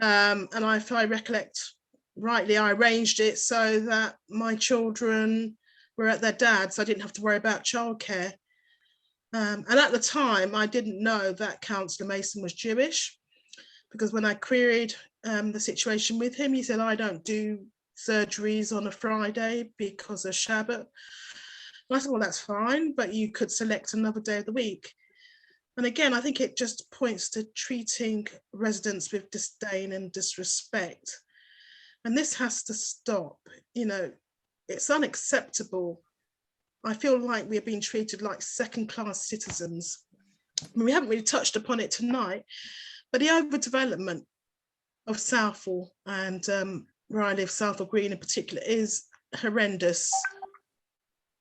And if I recollect rightly, I arranged it so that my children were at their dad's. So I didn't have to worry about childcare. And at the time, I didn't know that Councillor Mason was Jewish, because when I queried the situation with him, he said, I don't do surgeries on a Friday because of Shabbat. And I said, well, that's fine, but you could select another day of the week. And again, I think it just points to treating residents with disdain and disrespect. And this has to stop. You know, it's unacceptable. I feel like we're being treated like second-class citizens. I mean, we haven't really touched upon it tonight, but the overdevelopment of Southall and where I live, Southall Green in particular, is horrendous.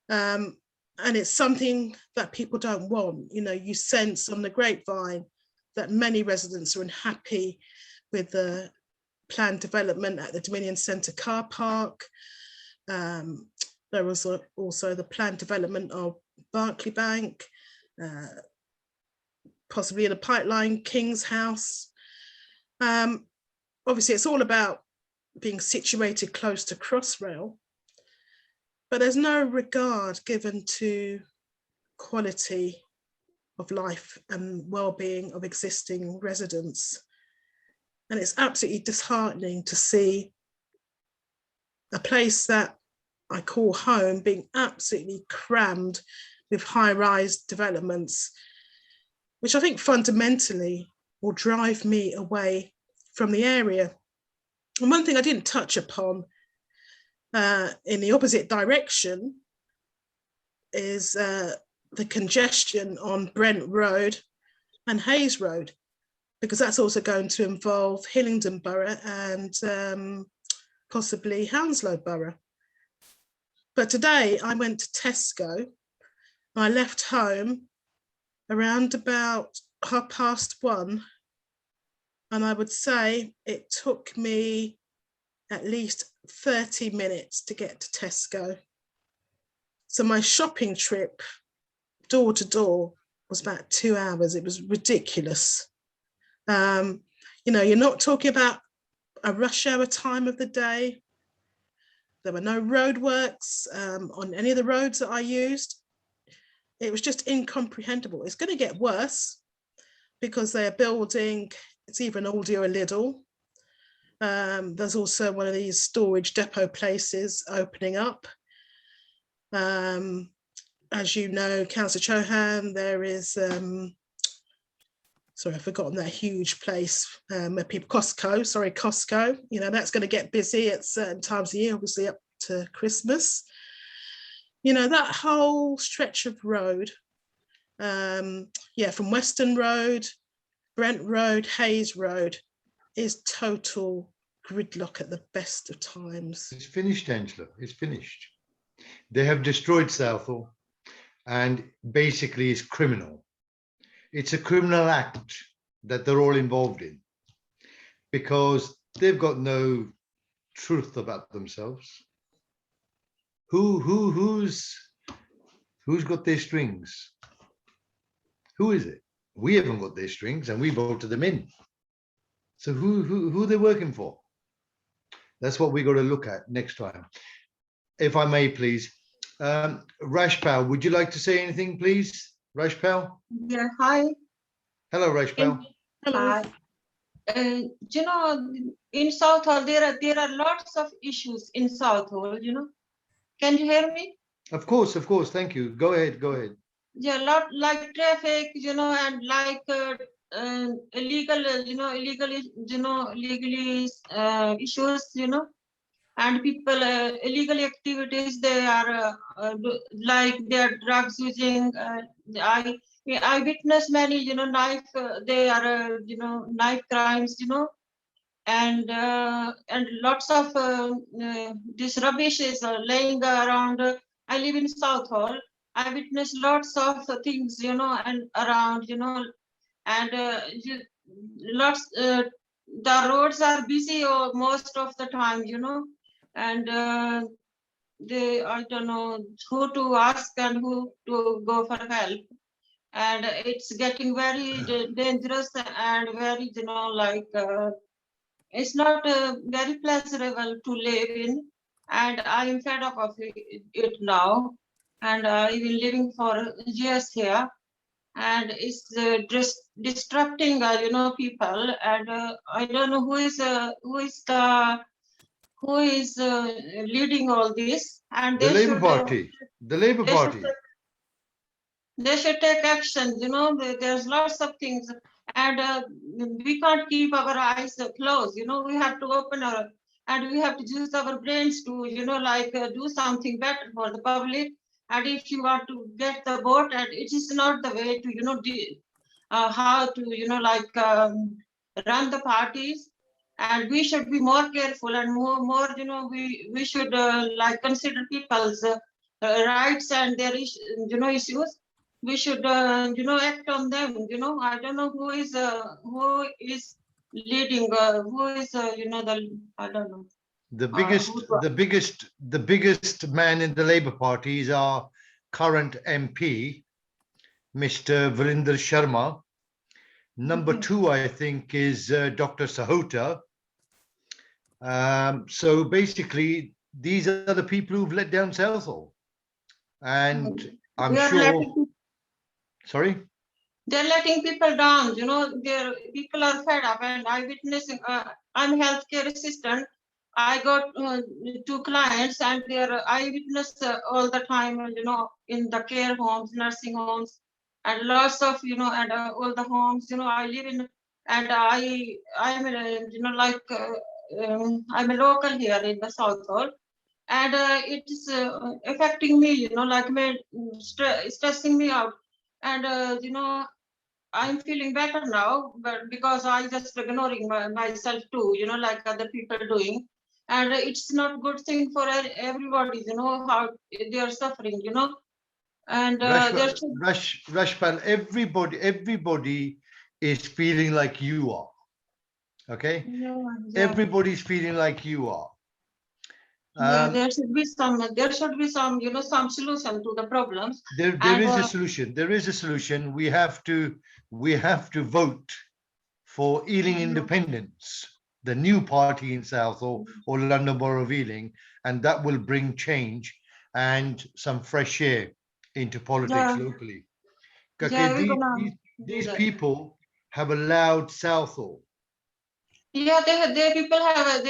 And it's something that people don't want. You know, you sense on the grapevine that many residents are unhappy with the planned development at the Dominion Centre car park. There was also the planned development of Berkeley Bank, possibly in a pipeline, King's House. Obviously, it's all about being situated close to Crossrail, but there's no regard given to quality of life and well-being of existing residents. And it's absolutely disheartening to see a place that I call home being absolutely crammed with high-rise developments, which I think fundamentally will drive me away from the area. And one thing I didn't touch upon in the opposite direction is the congestion on Brent Road and Hayes Road, because that's also going to involve Hillingdon Borough and possibly Hounslow Borough. But today I went to Tesco. I left home around about 1:30, and I would say it took me at least 30 minutes to get to Tesco. So my shopping trip door to door was about 2 hours. It was ridiculous. You know, you're not talking about a rush hour time of the day. There were no roadworks on any of the roads that I used. It was just incomprehensible. It's going to get worse because they're building, it's either an Aldi or a Lidl. There's also one of these storage depot places opening up. As you know, Cllr Chohan, there is sorry, I've forgotten that huge place where people, Costco, you know, that's going to get busy at certain times of the year, obviously up to Christmas. You know, that whole stretch of road, yeah, from Western Road, Brent Road, Hayes Road, is total gridlock at the best of times. It's finished, Angela. It's finished. They have destroyed Southall, and basically it's criminal. It's a criminal act that they're all involved in, because they've got no truth about themselves. Who's got their strings? Who is it? We haven't got their strings, and we voted them in. So who are they working for? That's what we got to look at next time. If I may, please. Rashpal, would you like to say anything, please? Rashpal? Yeah, hi. Hello, Rashpal. Hello. You know, in Southall, there are lots of issues in Southall, you know. Can you hear me? Of course, thank you. Go ahead. Yeah, lot like traffic, you know, and like illegal, legally issues, you know, and people, illegal activities, they are like they are drugs using. I witnessed many, you know, they are, you know, knife crimes, you know, and lots of this rubbish is laying around. I live in Southall. I witnessed lots of things, you know, and around, you know, and the roads are busy most of the time, you know, and I don't know who to ask and who to go for help. And it's getting very dangerous and very, you know, like it's not very pleasurable to live in. And I'm fed up of it now. And I've been living for years here, and it's disrupting, you know, people. And I don't know who is leading all this. And The Labour Party. The Labour Party. They should take action. You know, there's lots of things, and we can't keep our eyes closed. You know, we have to open and we have to use our brains to, you know, like do something better for the public. And if you want to get the vote, and it is not the way to, you know, how to, you know, like run the parties. And we should be more careful and more, you know, we should like consider people's rights and their you know, issues. We should, you know, act on them. You know, I don't know who is leading, who is, you know, I don't know. The biggest man in the Labour Party is our current MP, Mr. Virender Sharma. Number two, I think, is Dr. Sahota. So basically, these are the people who've let down Southall. And I'm sure... Sorry? They're letting people down, you know, people are fed up, and I'm witnessing, I'm a healthcare assistant. I got 2 clients, and I witness all the time, you know, in the care homes, nursing homes, and lots of, you know, and all the homes, you know, I live in, and I'm you know, like, I'm a local here in the Southall, and it is affecting me, you know, like stressing me out. And you know, I'm feeling better now, but because I just ignoring myself too, you know, like other people doing. And it's not good thing for everybody, you know, how they are suffering, you know. And Rashpal, everybody is feeling like you are. Okay? Yeah. Everybody's feeling like you are. Yeah, there should be some, you know, some solution to the problems. There is a solution. There is a solution. We have to vote for Ealing Independence, the new party in Southall or London Borough of Ealing, and that will bring change and some fresh air into politics locally. Okay, these people have allowed Southall. Yeah, they people have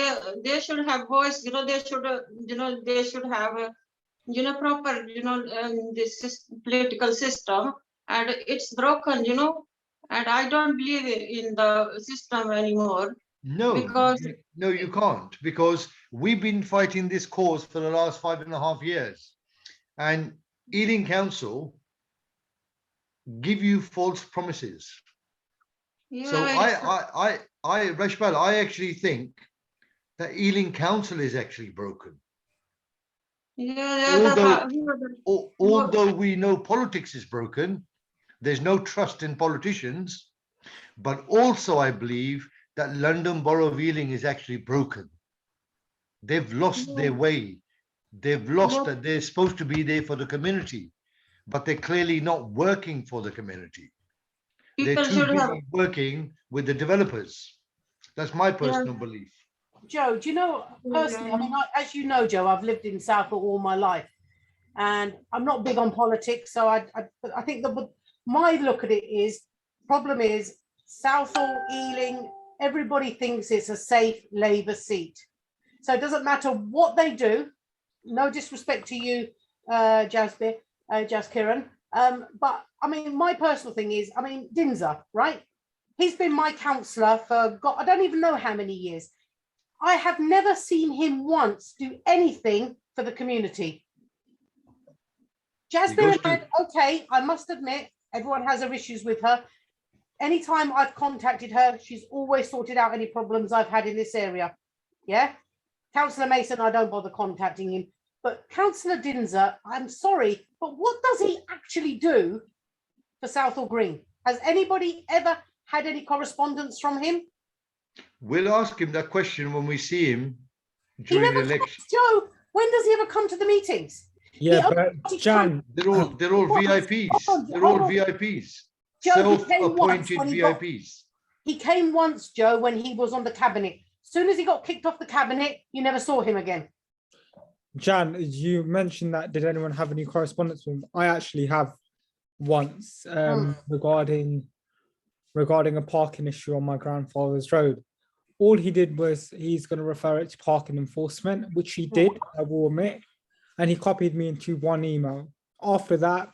they should have voice, you know, they should have a, you know, proper, you know, this political system, and it's broken, you know, And I don't believe in the system anymore. No, Because- no, you can't, because we've been fighting this cause for the last 5.5 years, and Ealing Council give you false promises. So Rashbal, I actually think that Ealing Council is actually broken. Although we know politics is broken, there's no trust in politicians, but also I believe that London Borough of Ealing is actually broken. They've lost their way. They've lost that they're supposed to be there for the community, but they're clearly not working for the community. They're too busy working with the developers. That's my personal belief. Joe, do you know, personally, I mean, as you know, Joe, I've lived in Southall all my life, and I'm not big on politics, so I think that my look at it is, problem is, Southall, Ealing, everybody thinks it's a safe Labour seat. So it doesn't matter what they do, no disrespect to you, Jaskiran, but I mean, my personal thing is, I mean, Dinser, right? He's been my councillor for, God, I don't even know how many years. I have never seen him once do anything for the community. Jasmine, okay, I must admit, everyone has their issues with her. Anytime I've contacted her, she's always sorted out any problems I've had in this area. Yeah. Councillor Mason, I don't bother contacting him. But Councillor Dinser, I'm sorry, but what does he actually do for Southall Green? Has anybody ever had any correspondence from him? We'll ask him that question when we see him during the election. Joe, when does he ever come to the meetings? Yeah, but Jan, they're all VIPs. They're all VIPs. Self-appointed VIPs. He came once, Joe, when he was on the cabinet. As soon as he got kicked off the cabinet, you never saw him again. Jan, you mentioned that. Did anyone have any correspondence with him? I actually have once regarding a parking issue on my grandfather's road. All he did was he's going to refer it to parking enforcement, which he did, I will admit, and he copied me into one email. After that,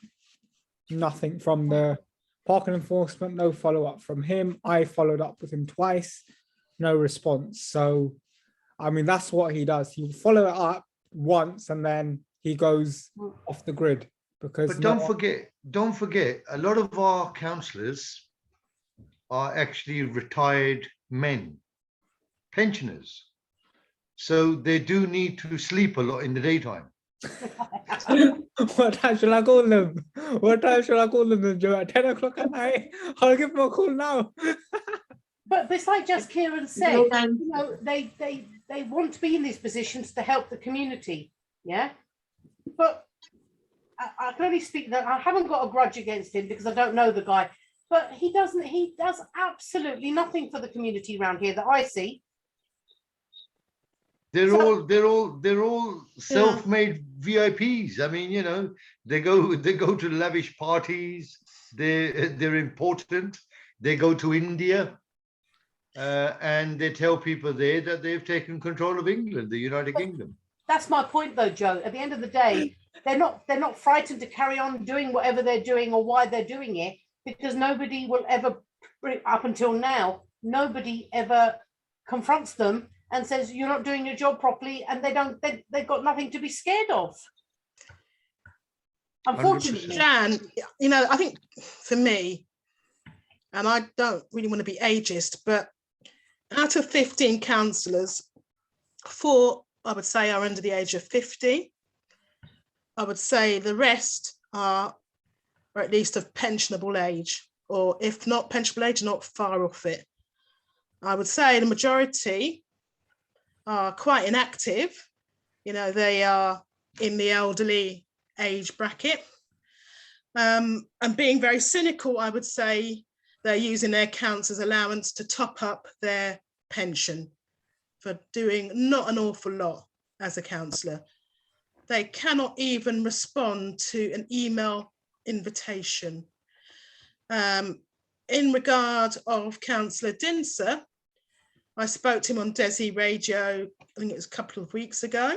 nothing from the parking enforcement, no follow-up from him. I followed up with him twice, no response. So, I mean, that's what he does. He'll follow it up once and then he goes off the grid. But don't forget, a lot of our councillors are actually retired men, pensioners. So they do need to sleep a lot in the daytime. What time should I call them? What time should I call them, Joe? At 10 o'clock at night? I'll give them a call now. But it's like Jaskiran said, you know, they want to be in these positions to help the community. Yeah. But I can only speak that I haven't got a grudge against him because I don't know the guy, but he does absolutely nothing for the community around here that I see. They're all self-made VIPs. I mean, you know, they go to lavish parties. They're important. They go to India, and they tell people there that they've taken control of England, the United Kingdom. That's my point, though, Joe. At the end of the day, they're not frightened to carry on doing whatever they're doing or why they're doing it, because nobody will ever, up until now, nobody ever confronts them and says you're not doing your job properly, and they've got nothing to be scared of. Unfortunately, Jan, you know, I think for me, and I don't really want to be ageist, but out of 15 councillors, 4, I would say, are under the age of 50. I would say the rest are, or at least of pensionable age, or if not pensionable age, not far off it. I would say the majority are quite inactive. You know, they are in the elderly age bracket. And being very cynical, I would say they're using their councill's allowance to top up their pension for doing not an awful lot as a councillor. They cannot even respond to an email invitation. In regard of Councillor Dinser, I spoke to him on Desi Radio, I think it was a couple of weeks ago,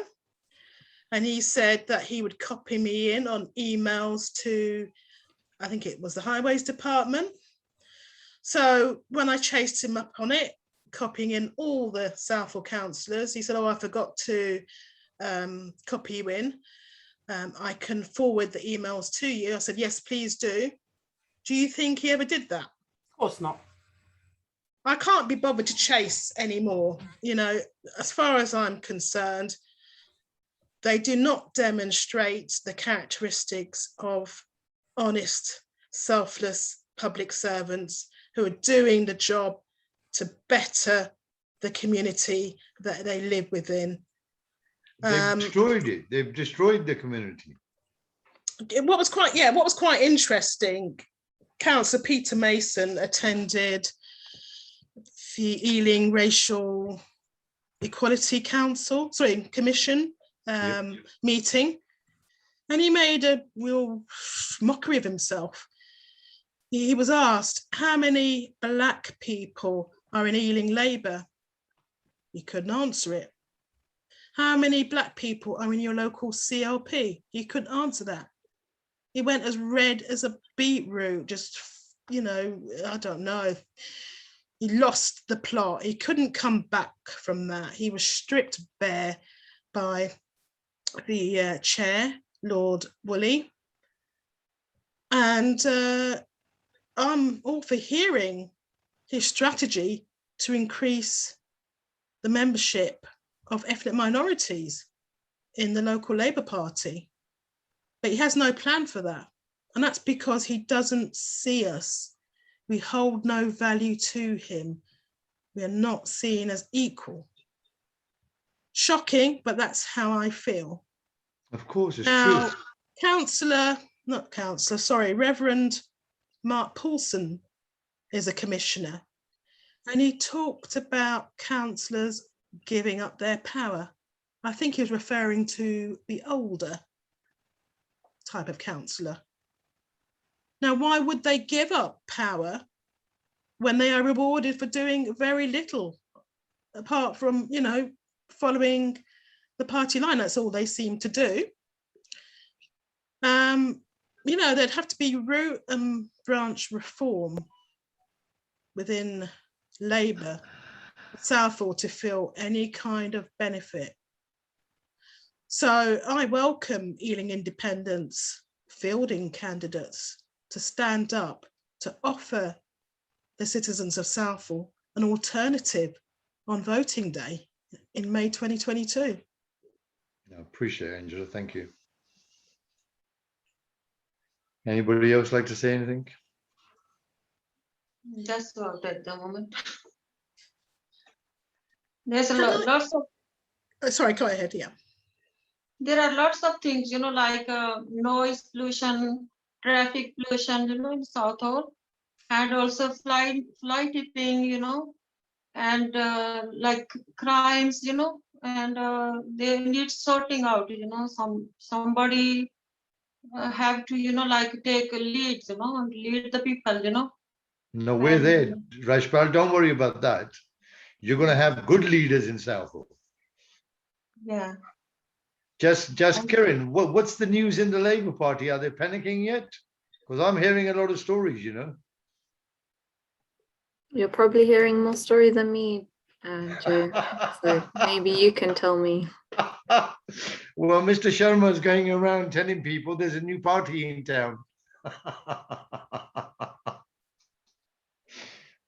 and he said that he would copy me in on emails to, I think it was the Highways Department. So when I chased him up on it, copying in all the Southall councillors, he said, oh, I forgot to copy you in. I can forward the emails to you. I said, yes, please do. Do you think he ever did that? Of course not. I can't be bothered to chase anymore. You know, as far as I'm concerned, they do not demonstrate the characteristics of honest, selfless public servants who are doing the job to better the community that they live within. They've destroyed it. They've destroyed the community. What was quite interesting, Councillor Peter Mason attended the Ealing Racial Equality Commission meeting, and he made a real mockery of himself. He was asked, how many Black people are in Ealing Labour? He couldn't answer it. How many Black people are in your local CLP? He couldn't answer that. He went as red as a beetroot, just, you know, I don't know. He lost the plot. He couldn't come back from that. He was stripped bare by the chair, Lord Woolley. And I'm all for hearing his strategy to increase the membership of ethnic minorities in the local Labour Party. But he has no plan for that. And that's because he doesn't see us. We hold no value to him. We are not seen as equal. Shocking, but that's how I feel. Of course, it's now, true. Reverend Mark Paulson is a commissioner, and he talked about councillors giving up their power. I think he was referring to the older type of councillor. Now, why would they give up power when they are rewarded for doing very little, apart from, you know, following the party line? That's all they seem to do. You know, there'd have to be root and branch reform within Labour, Southall, to feel any kind of benefit. So I welcome Ealing Independents fielding candidates to stand up, to offer the citizens of Southall an alternative on voting day in May 2022. I appreciate it, Angela. Thank you. Anybody else like to say anything? That's about at the moment. There's lots of. Sorry, go ahead. Yeah. There are lots of things, you know, like noise pollution, traffic pollution, you know, in Southall, and also fly tipping, you know, and like crimes, you know, and they need sorting out, you know. Somebody have to, you know, like take a lead, you know, and lead the people, you know. No, we're there, Rajpal. Don't worry about that. You're going to have good leaders in Southall. Yeah. Just Kiran, what's the news in the Labour Party? Are they panicking yet? Because I'm hearing a lot of stories, you know. You're probably hearing more story than me, Joe. So maybe you can tell me. Well, Mr. Sharma is going around telling people there's a new party in town.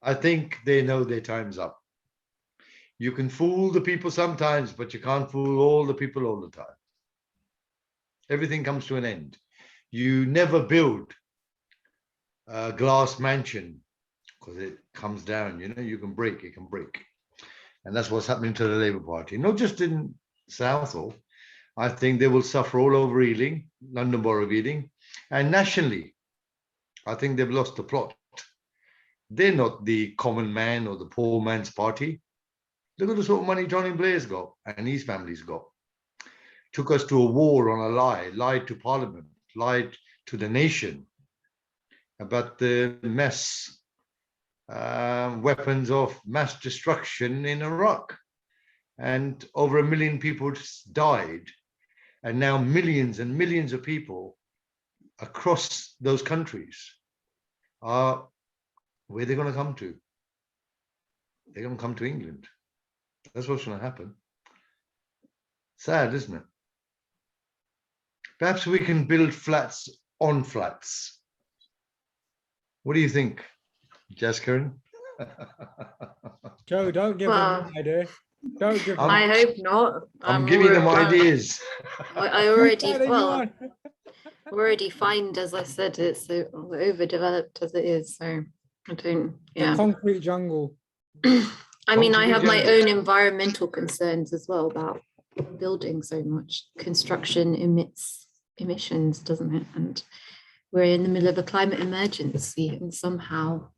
I think they know their time's up. You can fool the people sometimes, but you can't fool all the people all the time. Everything comes to an end. You never build a glass mansion because it comes down, you know, you can break, it can break. And that's what's happening to the Labour Party, not just in Southall. I think they will suffer all over Ealing, London Borough of Ealing, and nationally. I think they've lost the plot. They're not the common man or the poor man's party. Look at the sort of money Johnny Blair's got and his family's got. Took us to a war on a lie, lied to Parliament, lied to the nation about the weapons of mass destruction in Iraq. And over 1 million people died. And now millions and millions of people across those countries are where are they going to come to? They're going to come to England. That's what's going to happen. Sad, isn't it? Perhaps we can build flats on flats. What do you think, Jaskiran? Joe, don't give Well, them an idea. Don't give them. I hope not. I'm giving them ideas. I already, Whatever you well, want. already find, as I said, it's so overdeveloped as it is. So I don't, The yeah. concrete jungle. I mean, I have my Concrete own environmental concerns as well about building so much. Construction emits emissions, doesn't it? And we're in the middle of a climate emergency, and somehow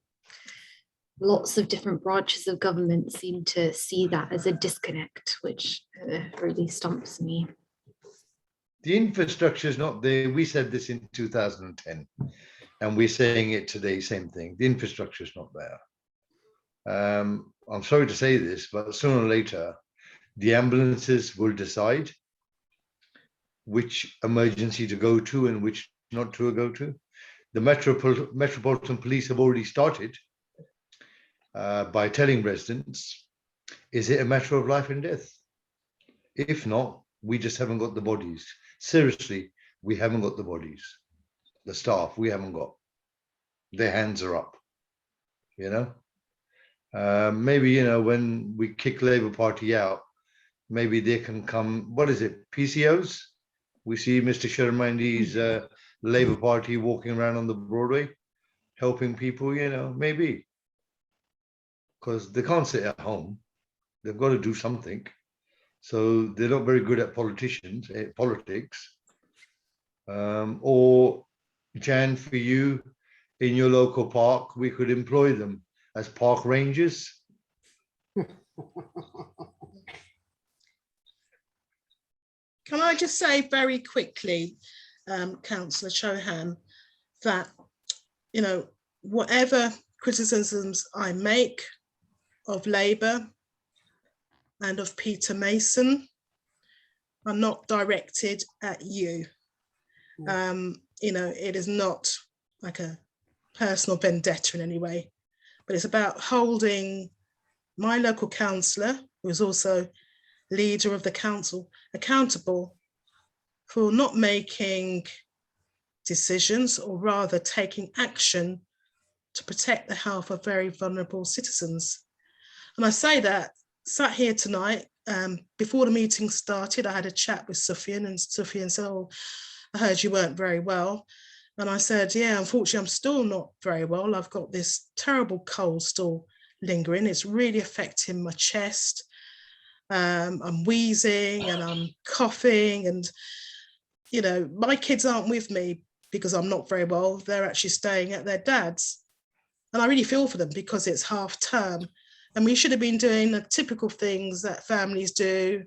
lots of different branches of government seem to see that as a disconnect, which really stumps me. The infrastructure is not there. We said this in 2010, and we're saying it today, same thing. The infrastructure is not there. I'm sorry to say this, but sooner or later, the ambulances will decide which emergency to go to and which not to go to. The Metropolitan Police have already started by telling residents, is it a matter of life and death? If not, we just haven't got the bodies. Seriously, we haven't got the bodies. The staff, we haven't got. Their hands are up, you know? Maybe, you know, when we kick Labour Party out, maybe they can come, what is it, PCOs? We see Mr. Sharmandi's Labour Party walking around on the Broadway, helping people, you know, maybe. Because they can't sit at home. They've got to do something. So they're not very good at politics. Or, Jan, for you, in your local park, we could employ them as park rangers. Can I just say very quickly, Councillor Chohan, that, you know, whatever criticisms I make of Labour and of Peter Mason are not directed at you. You know, it is not like a personal vendetta in any way, but it's about holding my local councillor, who is also leader of the council, accountable for not making decisions, or rather taking action to protect the health of very vulnerable citizens. And I say that, sat here tonight, before the meeting started, I had a chat with Sufyan, and Sufyan said, oh, I heard you weren't very well. And I said, yeah, unfortunately, I'm still not very well. I've got this terrible cold still lingering. It's really affecting my chest. I'm wheezing and I'm coughing, and, you know, my kids aren't with me because I'm not very well. They're actually staying at their dad's. And I really feel for them because it's half term, and we should have been doing the typical things that families do,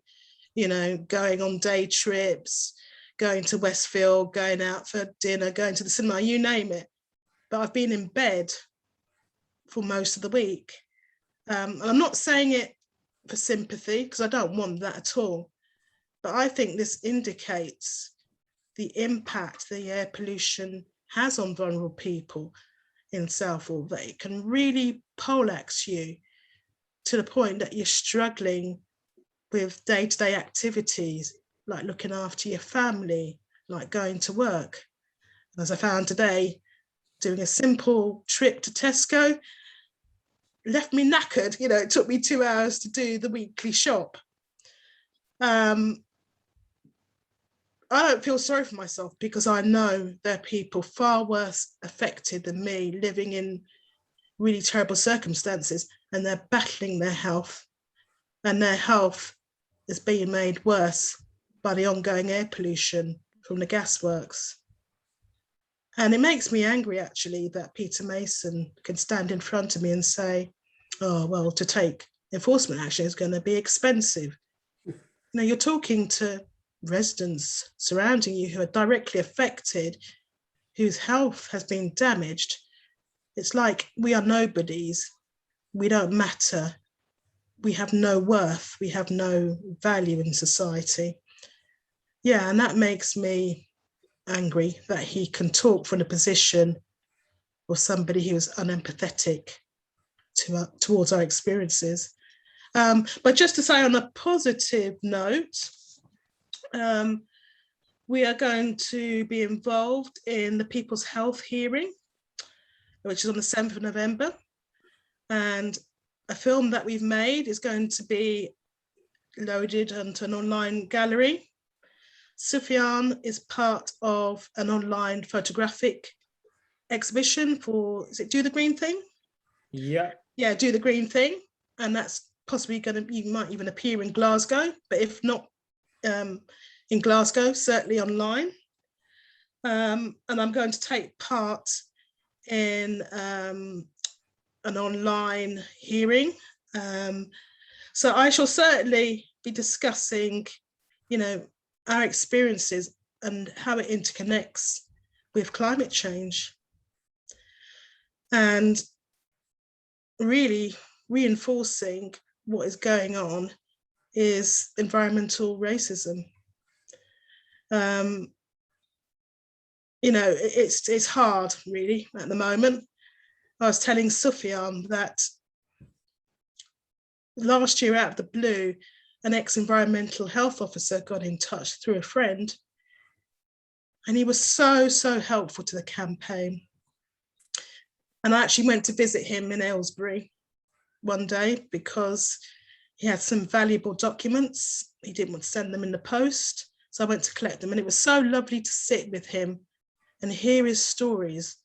you know, going on day trips, going to Westfield, going out for dinner, going to the cinema, you name it. But I've been in bed for most of the week. And I'm not saying it for sympathy, because I don't want that at all. But I think this indicates the impact the air pollution has on vulnerable people in Southall, that it can really poleaxe you to the point that you're struggling with day-to-day activities, like looking after your family, like going to work. And as I found today, doing a simple trip to Tesco left me knackered. You know, it took me 2 hours to do the weekly shop. I don't feel sorry for myself, because I know there are people far worse affected than me, living in really terrible circumstances, and they're battling their health, and their health is being made worse by the ongoing air pollution from the gasworks. And it makes me angry, actually, that Peter Mason can stand in front of me and say, oh, well, to take enforcement action is going to be expensive. Now, you're talking to residents surrounding you who are directly affected, whose health has been damaged. It's like we are nobodies. We don't matter. We have no worth. We have no value in society. Yeah, and that makes me angry that he can talk from a position or somebody who was unempathetic towards our experiences. But just to say on a positive note, we are going to be involved in the People's Health hearing, which is on the 7th of November. And a film that we've made is going to be loaded onto an online gallery. Sufyan is part of an online photographic exhibition for, is it Do the Green Thing? Yeah. Yeah, Do the Green Thing. And that's possibly going to, you might even appear in Glasgow, but if not in Glasgow, certainly online. And I'm going to take part in an online hearing. So I shall certainly be discussing, you know, our experiences and how it interconnects with climate change. And really reinforcing what is going on is environmental racism. You know, it's hard really at the moment. I was telling Sufyan that last year out of the blue, an ex-environmental health officer got in touch through a friend, and he was so helpful to the campaign. And I actually went to visit him in Aylesbury one day because he had some valuable documents. He didn't want to send them in the post, so I went to collect them, and it was so lovely to sit with him and hear his stories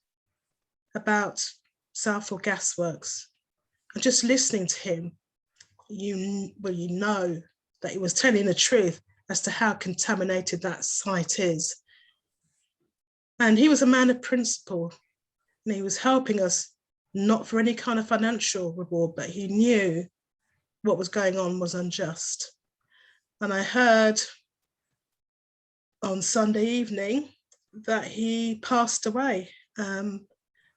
about Southall Gasworks. And just listening to him, you know that he was telling the truth as to how contaminated that site is. And he was a man of principle, and he was helping us not for any kind of financial reward, but he knew what was going on was unjust. And I heard on Sunday evening that he passed away, and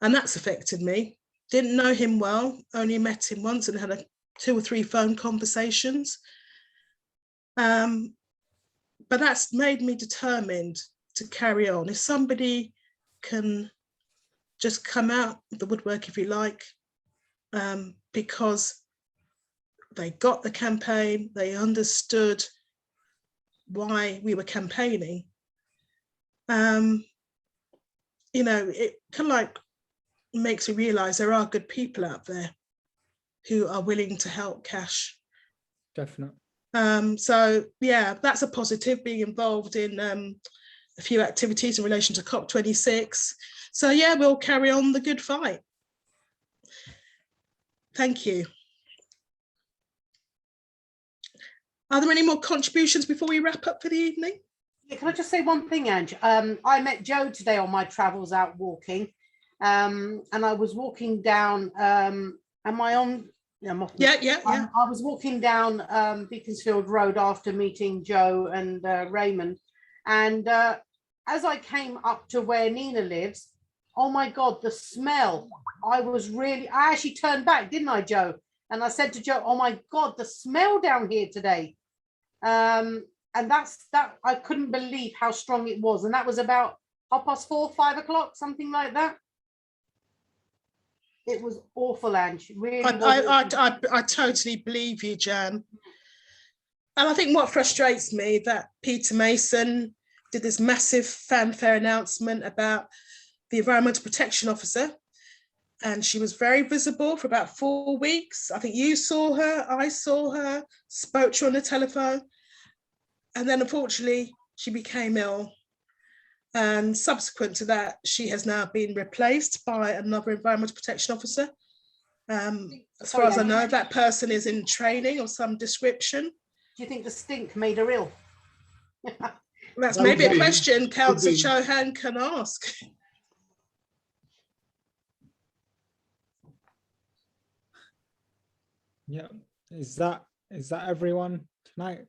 that's affected me. Didn't know him well, only met him once and had 2 or 3 phone conversations. But that's made me determined to carry on. If somebody can just come out of the woodwork, if you like, because they got the campaign, they understood why we were campaigning, you know, it kind of like makes me realize there are good people out there who are willing to help Cash. Definitely. So yeah, that's a positive, being involved in a few activities in relation to COP26. So yeah, we'll carry on the good fight. Thank you. Are there any more contributions before we wrap up for the evening? Yeah, can I just say one thing, Ange? I met Joe today on my travels out walking, and I was walking down, am I on? Yeah. I was walking down Beaconsfield Road after meeting Joe and Raymond, and as I came up to where Nina lives, oh my God, the smell. I actually turned back, didn't I, Joe? And I said to Joe, oh my God, the smell down here today. And that I couldn't believe how strong it was. And that was about 4:30, 5 o'clock, something like that. It was awful, Ange. Really, I totally believe you, Jan. And I think what frustrates me that Peter Mason did this massive fanfare announcement about the Environmental Protection Officer, and she was very visible for about 4 weeks. I think you saw her, I saw her, spoke to her on the telephone, and then unfortunately she became ill. And subsequent to that, she has now been replaced by another Environmental Protection Officer. As far as I know, that person is in training of some description. Do you think the stink made her ill? That's maybe a question Councillor Chohan can ask. Yeah, is that everyone tonight?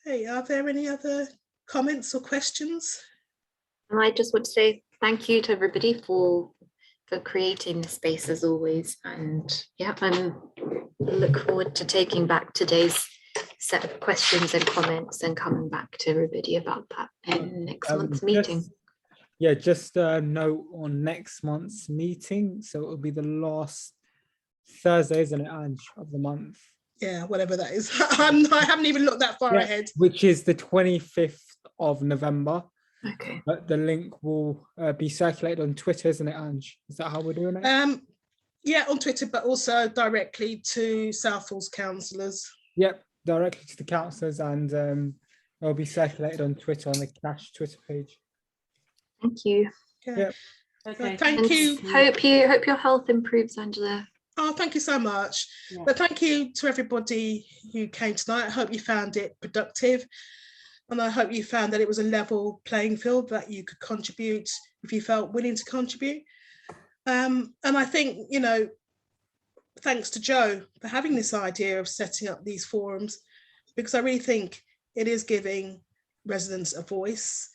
Okay, are there any other comments or questions? I just want to say thank you to everybody for creating the space as always, and yeah, I look forward to taking back today's set of questions and comments and coming back to everybody about that. in next Um, month's just- meeting. Yeah, just a note on next month's meeting. So it'll be the last Thursday, isn't it, Ange, of the month? Yeah, whatever that is. I haven't even looked that far Yeah, ahead. which is the 25th of November. Okay. But the link will be circulated on Twitter, isn't it, Ange? Is that how we're doing it? Yeah, on Twitter, but also directly to Southall's councillors. Yep, directly to the councillors, and it'll be circulated on Twitter on the Cash Twitter page. Thank you. Yeah. Yep. Okay. Thank And you. hope your health improves, Angela. Oh, thank you so much. Yeah. But thank you to everybody who came tonight. I hope you found it productive. And I hope you found that it was a level playing field, that you could contribute if you felt willing to contribute. And I think, you know, thanks to Joe for having this idea of setting up these forums, because I really think it is giving residents a voice,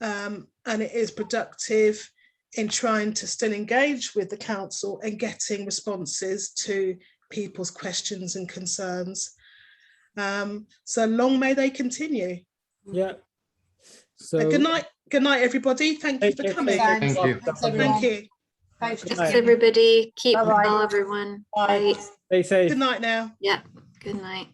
and it is productive in trying to still engage with the council and getting responses to people's questions and concerns. So long may they continue. Yeah. So Good night, everybody. Thank you for coming. Thanks. Thank you. Thanks, everyone. Thank you. Thanks, Good Thanks, night. everybody. Keep Bye-bye. well, everyone. Bye. Bye. stay safe. Good night now. Yeah. Good night.